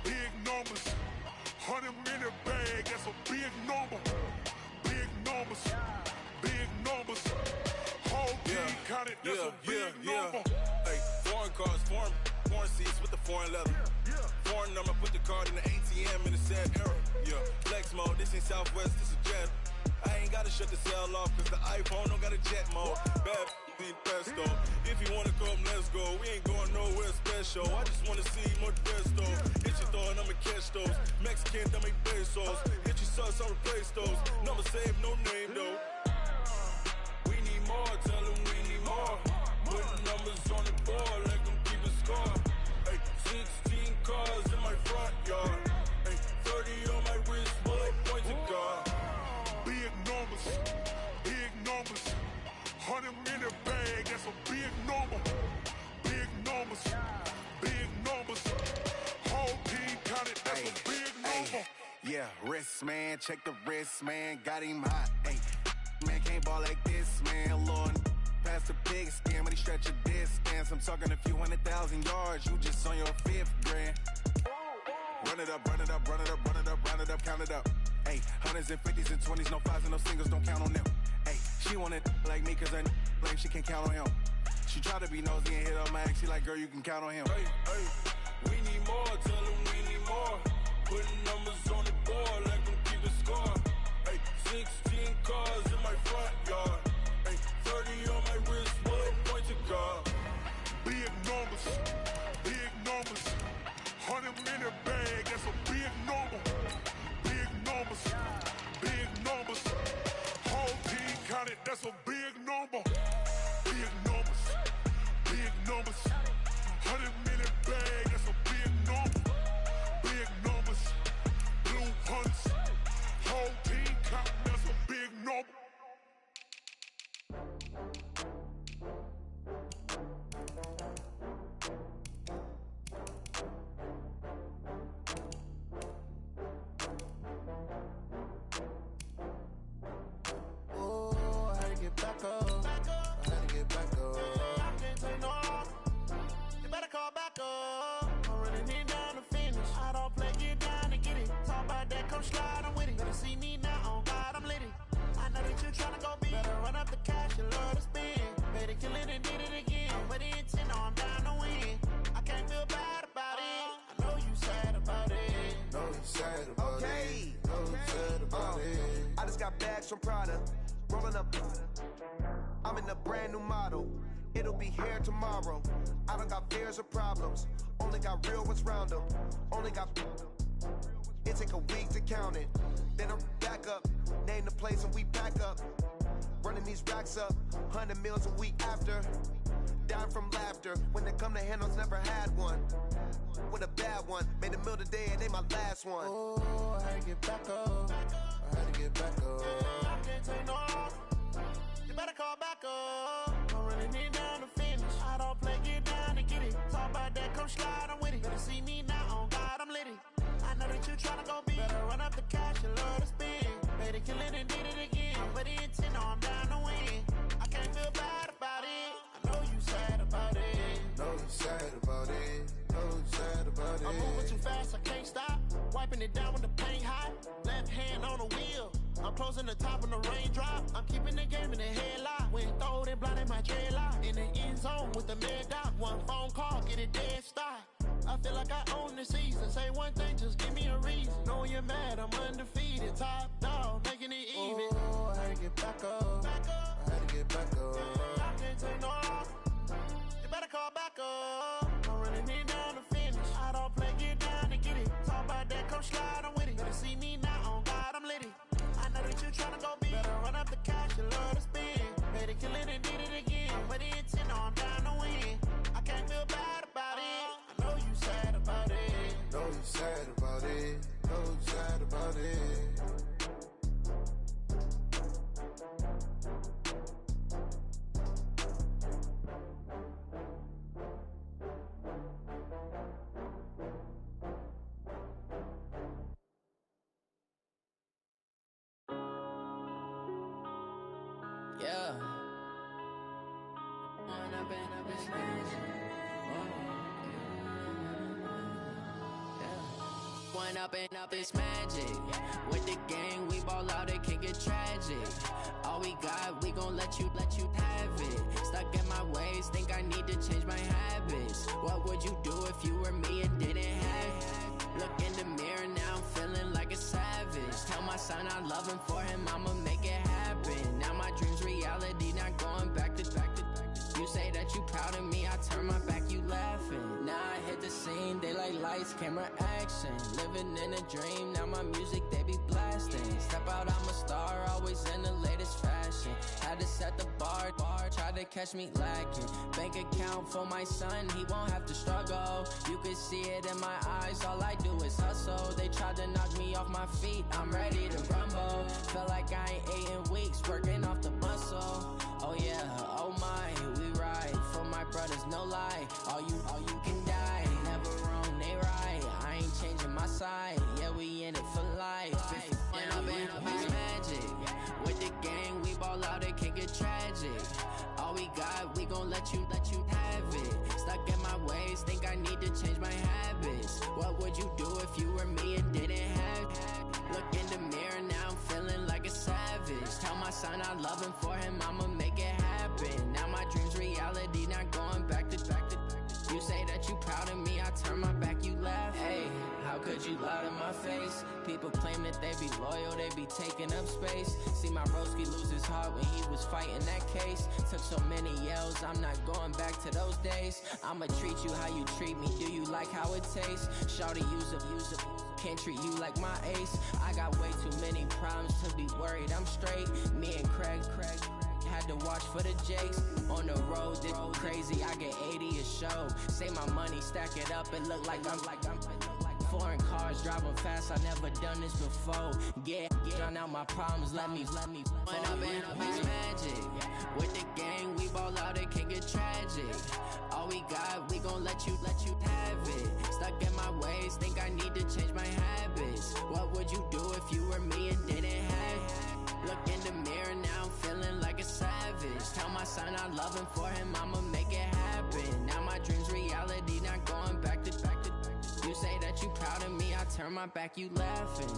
Big numbers, 100-minute bag, that's a big number. Big numbers, whole team counted, that's a big number. Hey, foreign cars, foreign seats with the foreign leather. Foreign number, put the card in the ATM in the sad era. Flex mode, this ain't Southwest, this is Jet. I ain't gotta shut the cell off, cause the iPhone don't got a jet mode. Bad ain't pesto. If you wanna come, let's go. We ain't going nowhere special. I just wanna see more pesto. Hit your thought, I'ma catch those. Mexican, don't make pesos. Hit your sus, I'll replace those. Number save, no name though. We need more, tell them we need more. Putting numbers on the board, like them keep a score. Hey, 16 cars in my front yard. Hey, 30 on my wrist, bullet point to God. Big numbers, 100-minute bag, that's a big number. Big numbers, whole team counted, that's a big number. Yeah, wrist man, check the wrist man, got him hot. Ay, man can't ball like this, man. Lord, past the pig skin, but he stretch a distance. I'm talking a few 100,000 yards, you just on your 5th grand. Run it up, count it up. Ay, 100s and 50s and 20s, no 5s and no singles, don't count on them. Ay, she want it like me, cause her like she can count on him. She try to be nosy and hit up my ex, she like, girl, you can count on him. Hey, we need more, tell them we need more. Putting numbers on the board, like them keep a score. Hey, 16 cars in my front yard. Hey, 30 on my wrist, bullet point to God. Big numbers, 100-minute bag, that's a big number. Big numbers, whole team counted, that's a big number. Big numbers, 100-minute bag, that's a big number. Big numbers, blue hunts, whole team counting, that's a big number. from Prada. Rolling up, I'm in a brand new model. It'll be here tomorrow. I don't got fears or problems. Only got real ones round them. Only got. It take a week to count it. Then I'm back up. Name the place and we pack up. Running these racks up. 100 meals a week after. Down from laughter. When they come to handles, never had one. With a bad one. Made a meal today and they my last one. Oh, I had to get back up. I had to get back up. I can't take no loss. You better call back up. I'm really need down to finish. I don't play, get down and get it. Talk about that, come slide, I'm with it. Better see me now, on God, I'm litty. I know that you tryna go big. Better run up the cash, you love to spin. Made it, kill it, and did it again. But the intent, no, I'm down to win. I can't feel bad about it. I know you sad about it. Know you sad about it. Know you sad about it. I'm moving too fast, I can't stop. Wiping it down with the paint hot. Left hand on the wheel. I'm closing the top when the raindrop. I'm keeping the game in the headlock. When throwed and blinded my dreadlock. In the end zone with the mad dot. One phone call, get it dead stop. I feel like I own the season. Say one thing, just give me a reason. Knowing you're mad, I'm undefeated. Top dog, making it even. Oh, I had to get back up. I had to get back up. I can't take no loss. You better call back up. I'm running it down to finish. I don't play, get down to get it. Talk about that, come slide, I'm with it. Better see me now, on God, I'm litty. I know that you tryna go big. Better run up the cash, you love to spin. Better kill it and did it again. But the intent, no, I'm down to win. I can't feel bad about it. I know you sad about it. Know you sad about it. Know you sad about it. Yeah. When I've been up in space. When up is magic. With the gang, we ball out, it can get tragic. All we got, we gon' let you have it. Stuck in my ways, think I need to change my habits. What would you do if you were me and didn't have it? Look in the mirror, now I'm feeling like a savage. Tell my son I love him, for him I'ma make it happen. Now my dream's reality, not going back to. You say that you proud of me, I turn my back, you laughing. Now I hit the scene, they like lights, camera, action. Living in a dream, now my music, they be blasting. Step out, I'm a star, always in the latest fashion. Had to set the bar, try to catch me lacking. Bank account for my son, he won't have to struggle. You can see it in my eyes, all I do is hustle. They tried to knock me off my feet, I'm ready to rumble. Felt like I ain't ate in weeks, working off the muscle. Oh yeah, oh my, we ride for my brothers, no lie. All you can die, never wrong, they right. I ain't changing my side, yeah, we in it for life. When I've been up is magic. With the gang, we ball out, it can get tragic. All we got, we gon' let you have it. Stuck in my ways, think I need to change my habits. What would you do if you were me and didn't have it? Look in the mirror, now I'm feeling like a savage. Tell my son I love him, for him I'ma make it happen. Now my dream's reality, not going back to. You say that you proud of me, I turn my back, you laugh. Hey, how could you lie to my face? People claim that they be loyal, they be taking up space. See my broski lose his heart when he was fighting that case. Took so many yells, I'm not going back to those days. I'ma treat you how you treat me, do you like how it tastes? Shawty, use it, can't treat you like my ace. I got way too many problems to be worried, I'm straight. Me and Craig had to watch for the Jakes. On the road, this crazy, I get 80 a show. Save my money, stack it up, it look like I'm foreign cars, driving fast, I never done this before. Yeah, drown out my problems, let me When I've been up is magic. With the gang, we ball out, it can get tragic. All we got, we gon' let you have it. Stuck in my ways, think I need to change my habits. What would you do if you were me and didn't have it? Look in the mirror, now I'm feeling like a savage. Tell my son I love him, for him I'ma make it happen. Now my dream's reality, not going back to. You say that you proud of me, I turn my back, you laughing.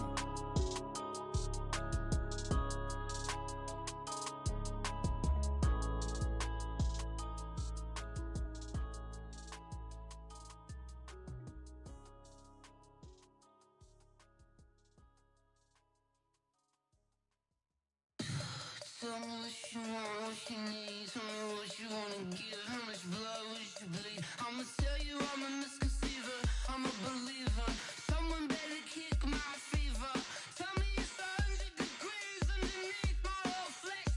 Tell me what you want, what you need. Tell me what you wanna give. How much blood would you bleed? I'ma tell you I'm a misconceiver. I'm a believer. Someone better kick my fever. Tell me it's 100 degrees underneath my whole flesh.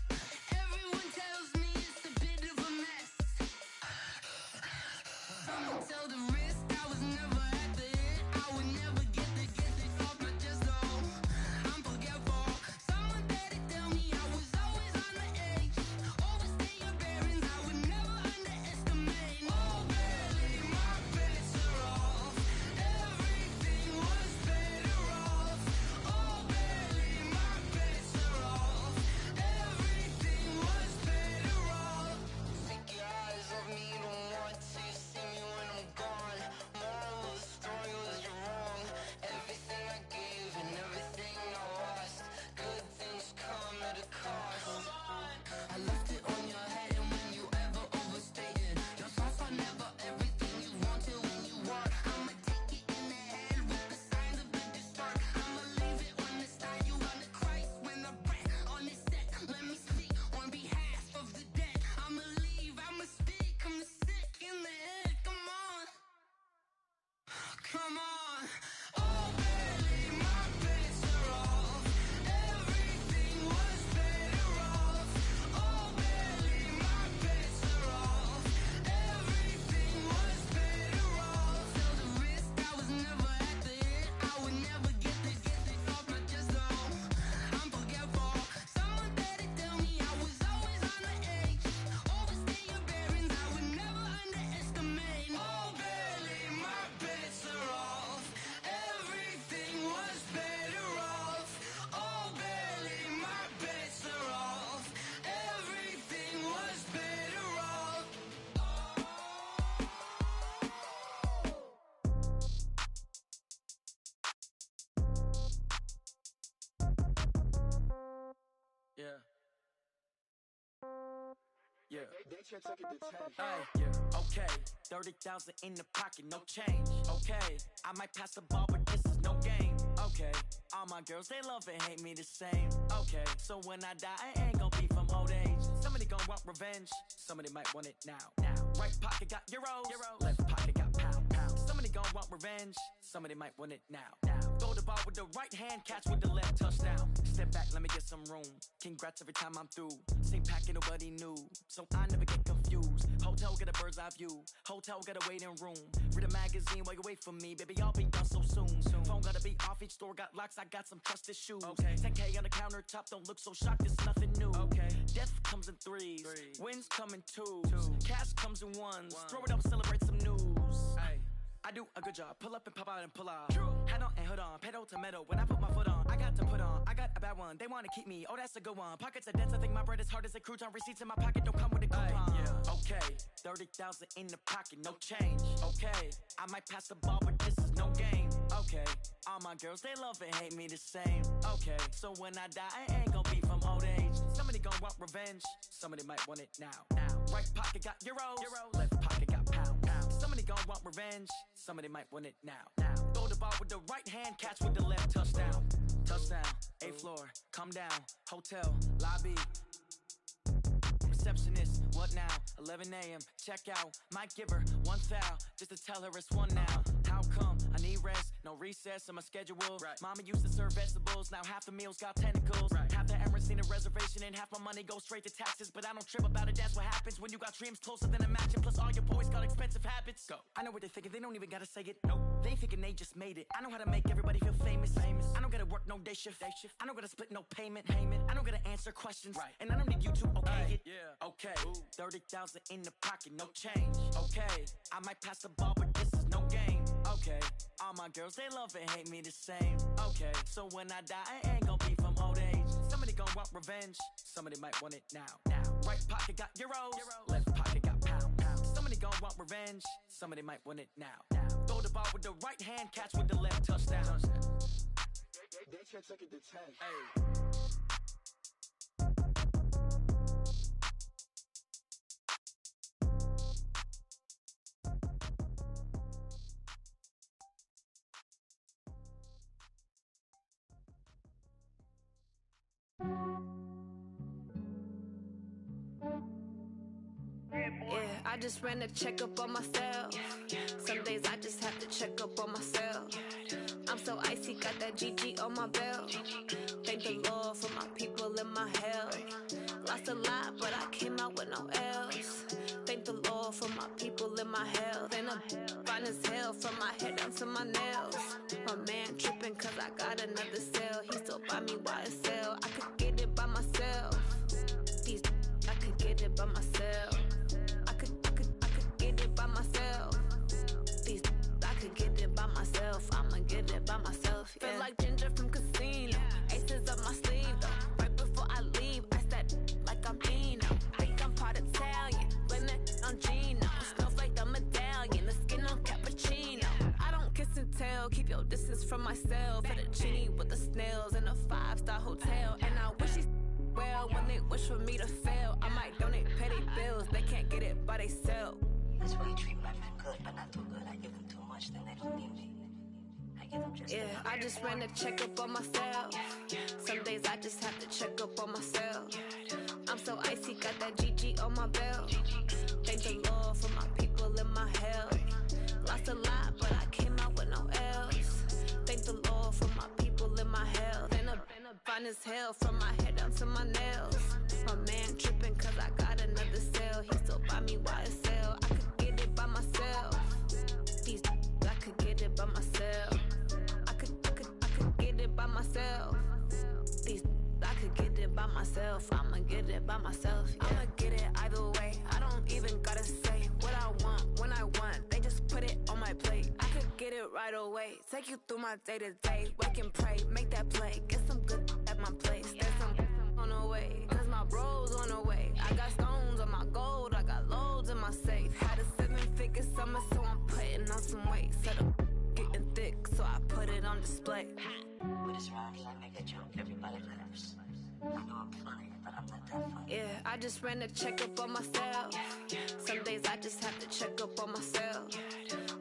Everyone tells me it's a bit of a mess. Someone tell the risk I was never at the end. I would never get the off my chest though. I'm forgetful. Someone better tell me I was always on the edge. Overstay your bearings, I would never underestimate. Oh barely, my bets are off. Everything was better off. Oh barely, my bets are off. Everything was better off. Take your eyes off me, don't want to see me when I'm gone. Moral of the story was you're wrong. Everything I gave and everything I lost. Good things come at a cost. I left it on your head, and when you ever overstated, your thoughts are never everything you wanted when you want. I'ma take it in the head with the signs of the distort. I'ma leave it on the side. You wanna Christ when the breath on this set. Let me speak on behalf of the dead. I'ma leave, I'ma speak. I'm the sick in the head. Come on, come on. Oh, barely, my bets are off. Everything was better off. Oh, barely, my bets are off. Everything was better off. Tell the risk I was never at the end. I would never get this off my chest though. I'm forgetful. Someone better tell me I was always on the edge. Overstay your bearings, I would never underestimate. Oh, barely, my bets are off. Everything was better off. Oh, barely, my bets are off. Everything was better off. Yeah. Yeah. Hey, yeah. Okay. 30,000 in the pocket, no change. Okay. I might pass the ball, but this is no game. Okay. All my girls, they love and hate me the same. Okay. So when I die, I ain't gon' be from old age. Somebody gon' want revenge. Somebody might want it now. Right pocket got euros. Left pocket got pound. Somebody gon' want revenge. Somebody might want it now. Throw the ball with the right hand, catch with the left, touchdown. Step back, let me get some room. Congrats every time I'm through. Same packet, nobody knew, so I never get confused. Hotel got a bird's eye view. Hotel got a waiting room. Read a magazine while you wait for me, baby. I'll be done so soon. Phone gotta be off. Each store got locks. I got some trusted shoes. 10K on the countertop. Don't look so shocked. It's nothing new. Death comes in threes. Wins come in twos. Cash comes in ones. Throw it up, celebrate some news. I do a good job. Pull up and pop out and pull out. Head on and hood on. Pedal to metal. When I put my foot on, I got to put on. I got a bad one. They want to keep me. Oh, that's a good one. Pockets are dense. I think my bread is hard as a crouton. Receipts in my pocket don't come with a coupon. Okay. 30,000 in the pocket. No change. Okay. I might pass the ball, but this is no game. Okay. All my girls, they love and hate me the same. Okay. So when I die, I ain't gon' be from old age. Somebody gon' want revenge. Somebody might want it now. Right pocket got euros. Left pocket got pound. Somebody gon' want revenge. Somebody might want it now. Throw the ball with the right hand, catch with the left, touchdown. Touchdown, 8th floor, come down, hotel, lobby. Receptionist, what now? 11 a.m., check out. Might give her one foul, just to tell her it's one now. How come? I need rest, no recess in my schedule. Mama used to serve vegetables, now half the meals got tentacles. Half the errands need a reservation, and half my money goes straight to taxes. But I don't trip about it, that's what happens when you got dreams closer than a match. Plus all your boys got expensive habits. Go. I know what they're thinking, they don't even gotta say it. Nope. They ain't thinking they just made it. I know how to make everybody feel famous. I don't gotta work no day shift. I don't gotta split no payment. I don't gotta answer questions. And I don't need you to okay it. Okay, 30,000 in the pocket, no change. Okay, I might pass the ball, but this is no game. Okay, all my girls, they love and hate me the same. Okay, so when I die, I ain't gon' be from old age. Somebody gon' want revenge. Somebody might want it now. Right pocket got euros. Left pocket got pound. Somebody gon' want revenge. Somebody might want it now. Throw the ball with the right hand, catch with the left, touchdown. They can't take it to 10. I just ran a checkup on myself. Some days I just have to check up on myself. I'm so icy, got that GG on my belt. Thank the Lord for my people in my health. Lost a lot, but I came out with no L's. Thank the Lord for my people in my health. And I'm fine as hell from my head down to my nails. My man tripping cause I got another cell. He still buy me YSL. I could get it by myself. These I could get it by myself. I could get it by myself. These I could get it by myself. I'ma get it by myself. Yeah. Feel like Ginger from Casino. Aces up my sleeve though. Right before I leave, I said like I'm Eno. Think I'm part Italian. Blame that on Gino. Snowflake the medallion. The skin on cappuccino. I don't kiss and tell. Keep your distance from myself. Fettuccine with the snails in a 5-star hotel. And I wish he's well when they wish for me to fail. I might donate petty bills. They can't get it by themselves. That's why you treat my friend good, but not too good. I give them too much, then they don't need me. I give them just yeah, I just ran a checkup on myself. Some days I just have to check up on myself. I'm so icy, got that GG on my belt. Thank the Lord for my people in my health. Lost a lot, but I came out with no L's. Thank the Lord for my people in my health. And I'm fine as hell from my head down to my nails. My man tripping cause I got another cell. He still buy me YSL. I could get it by myself. These I could get it by myself. I could get it by myself. These I could get it by myself. I'ma get it by myself. Yeah. I'ma get it either way. I don't even gotta say what I want when I want. They just put it on my plate. I could get it right away. Take you through my day to day. Wake and pray, make that play. Get some good at my place. There's some on the way. Cause my bro's on the way. I got stones on my gold. I got loads in my safe. Had a 7-figure summer, so I'm putting on some weight. Set up getting thick, so I put it on display. With his rhymes, I make a joke. Everybody laughs. I know I'm funny, but I'm not that funny. Yeah, I just ran a checkup on myself. Some days I just have to check up on myself.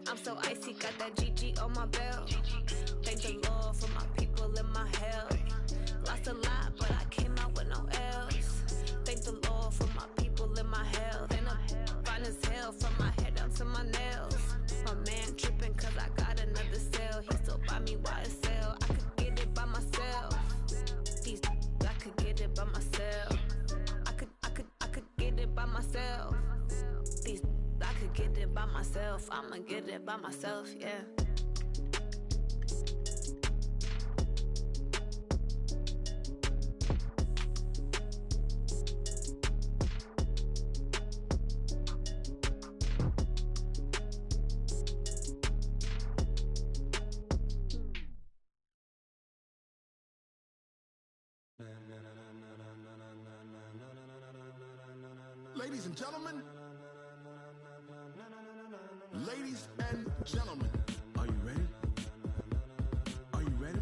I'm so icy, got that GG on my belt. Thank the Lord for my people in my health. Lost a lot, but I came out with no L's. Thank the Lord for my people in my health. And I'm fine as hell from my head down to my nails. My man tripping cause I got another cell. He still buy me YSL. I could get it by myself. These I could get it by myself. I could get it by myself. These I could get it by myself. I'ma get it by myself, yeah. Ladies and gentlemen, ladies and gentlemen, are you ready? Are you ready?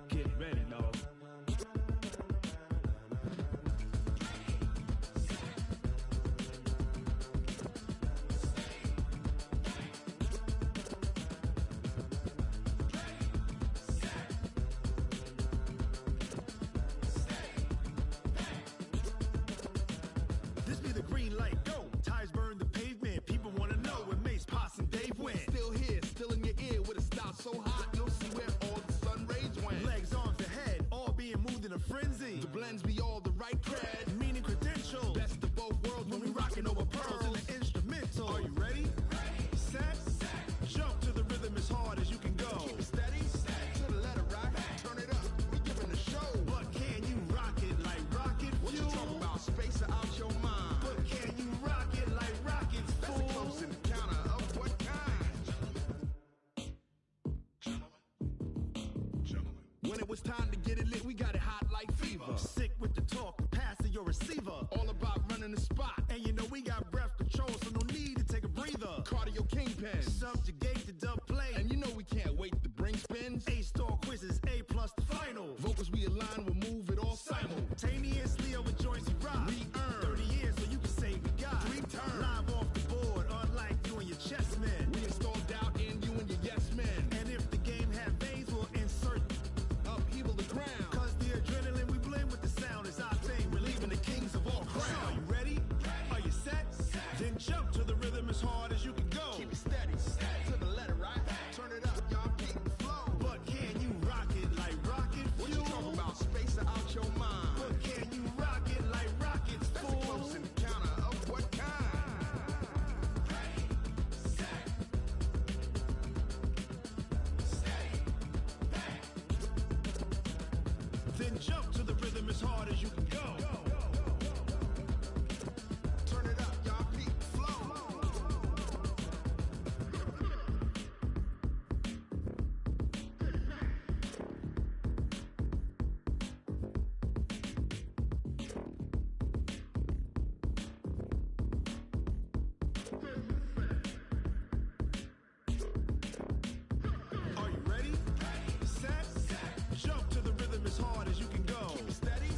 Get ready, dog. This be the green light, go. Tires burn the pavement. People want to know where Mace, Posse, and Dave went. Still here, still in your ear with a style so hot, you'll see where all the sun rays went. Legs, arms, and head, all being moved in a frenzy. The blends be all the right cred, meaning credentials. Best of both worlds when we rocking over pearls in the instrumental. Are you ready? Set, jump to the rhythm as hard as you can go. Keep it steady, to the letter rock. Turn it up, we giving a show. But can you rock it like rocket fuel? What you talking about? Space out your mind. But can you rock it like rockets, fool? That's a close encounter of what kind? Gentlemen. When it was time to get it lit, we got it hot like fever. Sick with the talk, passing your receiver. All about running the spot. And you know we got breath control, so no need to take a breather. Cardio kingpin, subjugate the dub play. And you know we can't wait to bring spins. A-star quizzes, A+ the final. Vocals we align, we'll move it all simultaneously over joints we rock. We earn 30 years, so you can say we got 3 turns. Live off the board, unlike you and your chess men. We install doubt in you and your yes men. And if the game had veins, we'll insert upheaval the ground. Cause the adrenaline we blend with the sound is our thing. Relieving the kings of all crowns. So are you ready? Are you set? Jump to the rhythm as hard as you can go. Turn it up, y'all peep flow. Are you ready? Set. Jump to the rhythm as hard as you can go. Keep steady.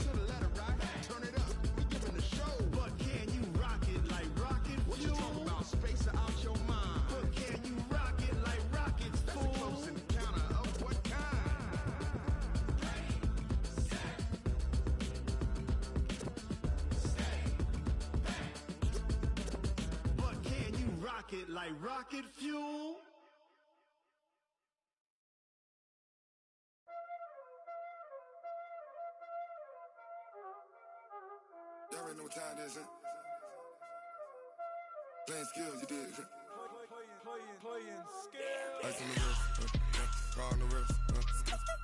To the letter right. Turn it up. We giving the show. But can you rock it like rocket fuel? What you talking about? Space out your mind. But can you rock it like rockets, fool? That's a close encounter of what kind? Ready, set, stay, back. But can you rock it like rocket fuel? Y'all already know what time it is, huh? Playing skills, you did. Playing skills. Ice on the wrist, car on the wrist,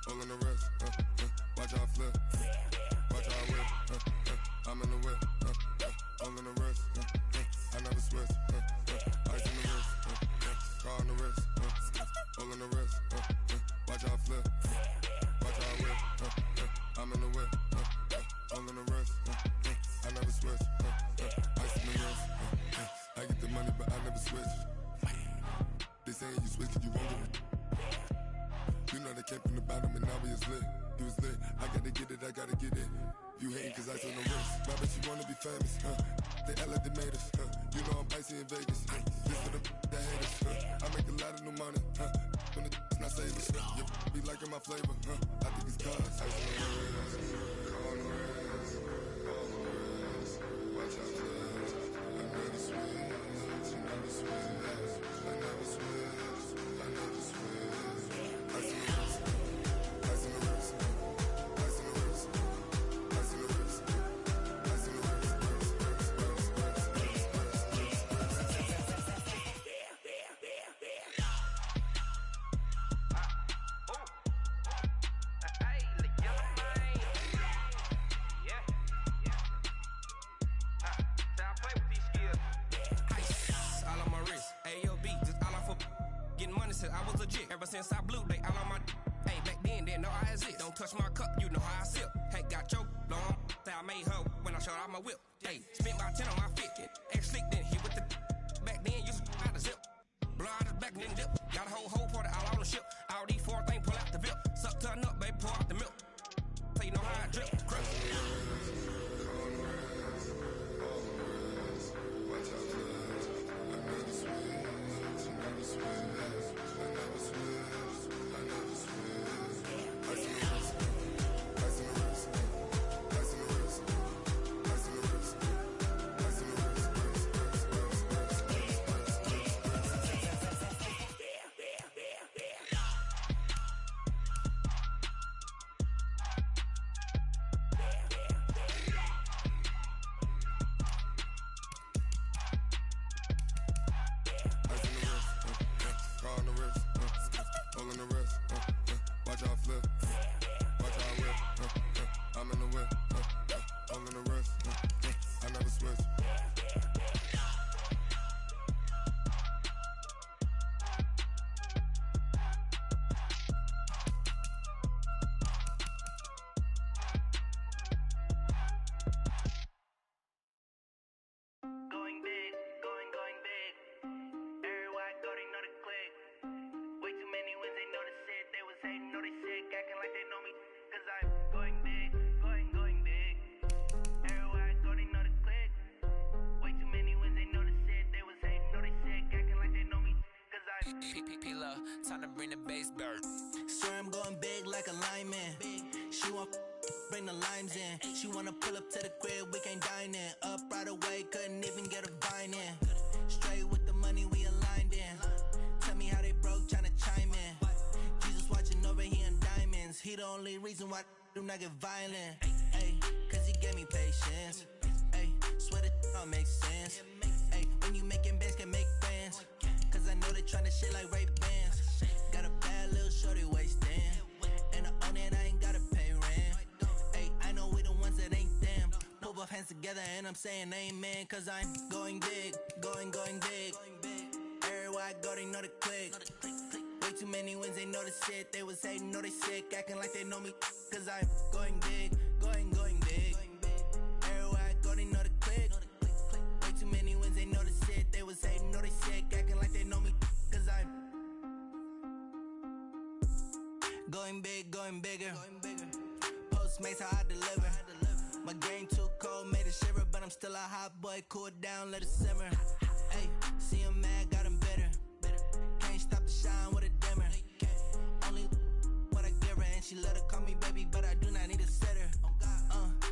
hole in the wrist, watch how I flip, watch how I whip, I'm in the whip, hole in the wrist, I never switch, ice on the wrist, car on the wrist, hole in the wrist, watch how I flip, watch how I whip, I'm in the whip, hole in the wrist, I never switch, ice on the wrist, I get the money but I never switch. They saying you switch 'cause you won't get it. You know they came from the bottom and now we is lit. You was lit, I gotta get it, I gotta get it. You hating 'cause ice on the wrist. Why bet you wanna be famous, They act like they made us, You know I'm icy in Vegas, This for the that hate us, I make a lot of new money, When the not saving, You be liking my flavor, I think it's cause ice on the wrist, on the wrist, on the wrist. Watch out, flash, I never switch, you never switch. I never switch, I never switch. Ice on the wrist, ice on the wrist, ice on the wrist, ice on the wrist, ice on the wrist, Since I was legit, ever since I blew, they all on my. Hey, back then, didn't know I exist. Don't touch my cup, you know how I sip. Hey, got your long. Say I made her when I showed out my whip. Hey, spent my 10 on my fit. Ex slick, then hit with the. Back then, used to out the zip. Blow out the back, then dip. Got a whole party all on the ship. All these four things pull out the VIP. Suck to a nut, baby, pour out the milk. So you know how I drip. Crush. Time to bring the bass bird. Swear I'm going big like a lineman. She want bring the limes in. She wanna pull up to the crib, we can't dine in. Up right away, couldn't even get a vine in. Straight with the money we aligned in. Tell me how they broke, tryna chime in. Jesus watching over here in diamonds. He the only reason why I do not get violent. Ay, cause he gave me patience. Ay, swear that don't make sense. Ay, when you making bands can make friends. Cause I know they tryna shit like Ray-Bans. Got a bad little shorty wasting. And I own it, I ain't gotta pay rent. off, hands together, and I'm saying amen, cause I'm going big, going big. Everywhere I go, they know the click. Way too many wins, they know the shit. They was hating, know they sick, acting like they know me, cause I'm going big, going big. Everywhere I go, they know the click. Way too many wins, they know the shit. They was hating, know they sick, acting like they know me, cause I'm going big, going bigger. Postmates how I deliver. My game too cold, made it shiver, but I'm still a hot boy. Cool it down, let it simmer. Hey, see him mad, got him bitter. Can't stop the shine with a dimmer. Only what I give her, and she let her call me baby, but I do not need a sitter.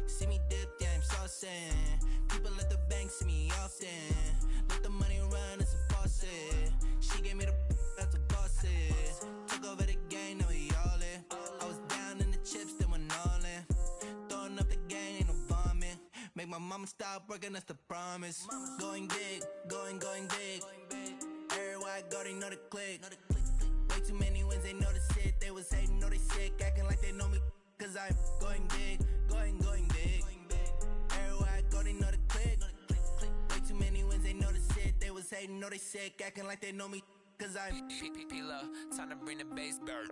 See me dip, yeah, I'm saucing. People at the bank see me often. Let the money run, it's a faucet. She gave me the that's a boss it. Took over the game, now we all in. I was down in the chips, then went all in. Throwing up the gang, ain't no bombing. Make my mama stop working, that's the promise. Going big, going big. Everywhere I go, they know the click. Way too many wins, they know the shit. They was hating, know they sick, acting like they know me, cause I'm going big, going big. Everywhere I go, they know the click. Way too many wins, they know the shit. They was hating, know they sick, acting like they know me, cause I'm P-Love, time to bring the bass back.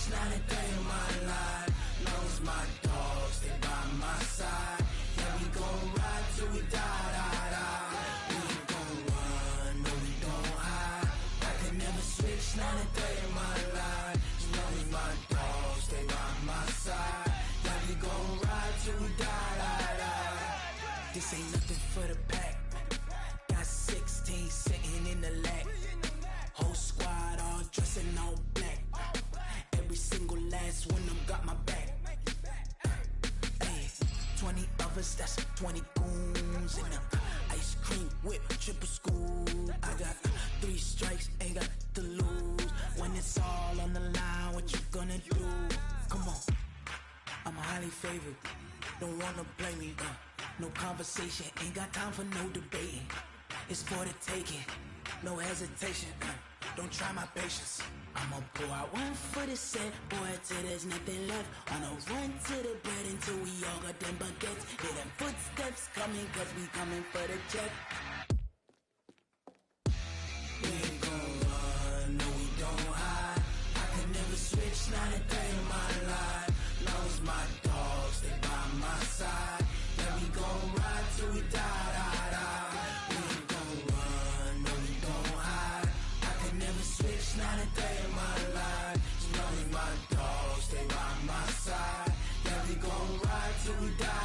Not a day in my life. Long as my dogs stay by my side. Yeah, we gon' ride till we die. We ain't gon' run, no we don't hide. I can never switch, not a day in my life. As long as my dogs stay by my side. Yeah, we gon' ride till we die. This ain't nothing for the pack. Got 16 sitting in the lap. Whole squad all dressed in all black. Every single last one of them got my back. Ay, 20 of us, that's 20 goons. And ice cream whip, triple scoop. I got 3 strikes, ain't got to lose. When it's all on the line, what you gonna do? Come on, I'm highly favored. Don't wanna blame me, no conversation, ain't got time for no debating. It's for the taking, no hesitation. Don't try my patience. I'ma pour out one for the set, boy, till there's nothing left. On a run to the bread until we all got them baguettes. Hear them footsteps coming, cause we coming for the check. We ain't gon' run, no we don't hide. I can never switch, not a day in my life. Long as my dogs stay by my side. Yeah, we gon' ride till we die. We ain't gon' run, no we don't hide. I can never switch, not a day in my life. As long as my dogs stay by my side. Yeah, we gon' ride till we die.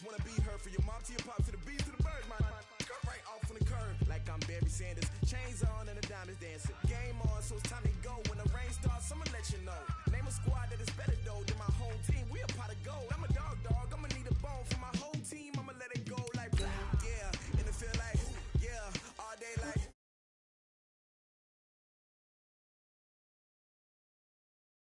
just wanna be heard. For your mom to your pop to the beat to the bird, my cut right off on the curb like I'm Barry Sanders. Chains on and the diamonds dancing. Game on, so it's time to